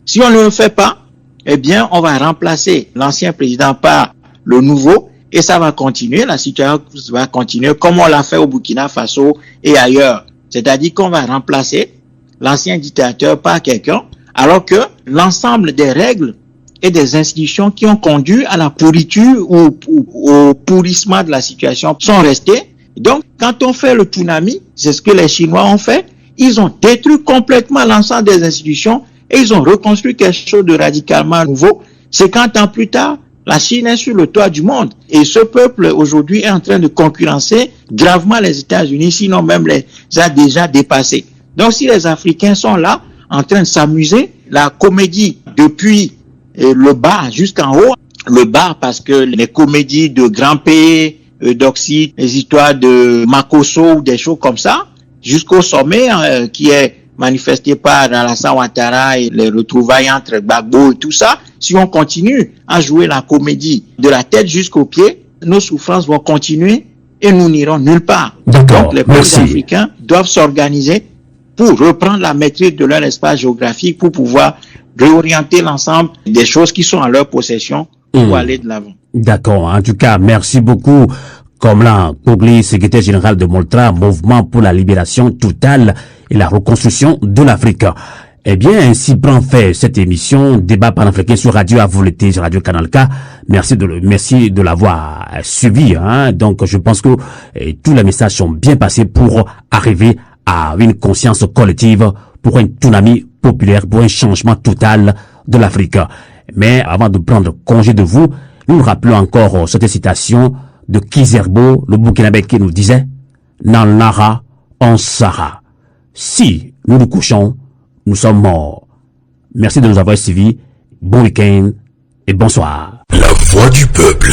[SPEAKER 3] Si on ne le fait pas, eh bien, on va remplacer l'ancien président par le nouveau et ça va continuer, la situation va continuer comme on l'a fait au Burkina Faso et ailleurs. C'est-à-dire qu'on va remplacer l'ancien dictateur par quelqu'un alors que l'ensemble des règles et des institutions qui ont conduit à la pourriture ou au pourrissement de la situation sont restées. Donc, quand on fait le tsunami, c'est ce que les Chinois ont fait, ils ont détruit complètement l'ensemble des institutions et ils ont reconstruit quelque chose de radicalement nouveau. 50 ans plus tard, la Chine est sur le toit du monde et ce peuple aujourd'hui est en train de concurrencer gravement les États-Unis, sinon même les a déjà dépassés. Donc, si les Africains sont là, en train de s'amuser, la comédie depuis le bas jusqu'en haut, le bas parce que les comédies de Grand P, d'Oxyde, les histoires de Makosso ou des choses comme ça, jusqu'au sommet qui est manifesté par Alassane Ouattara et les retrouvailles entre Gbagbo et tout ça, si on continue à jouer la comédie de la tête jusqu'aux pieds, nos souffrances vont continuer et nous n'irons nulle part. Donc les peuples africains doivent s'organiser pour reprendre la maîtrise de leur espace géographique, pour pouvoir réorienter l'ensemble des choses qui sont à leur possession pour aller de l'avant.
[SPEAKER 2] D'accord. En tout cas, merci beaucoup. Komlan Pogli, secrétaire général de Moltra, Mouvement pour la libération totale et la reconstruction de l'Afrique. Eh bien, ainsi prend fait cette émission Débat panafricain sur Radio Avolete, sur Radio Canal K. Merci de l'avoir suivi. Donc, je pense que tous les messages sont bien passés pour arriver à une conscience collective, pour un tsunami populaire, pour un changement total de l'Afrique. Mais avant de prendre congé de vous, nous rappelons encore cette citation de Kizerbo, le Burkinabé, qui nous disait « Nan lara, on sara ». Si nous nous couchons, nous sommes morts. Merci de nous avoir suivis. Bon week-end et bonsoir.
[SPEAKER 1] La voix du peuple.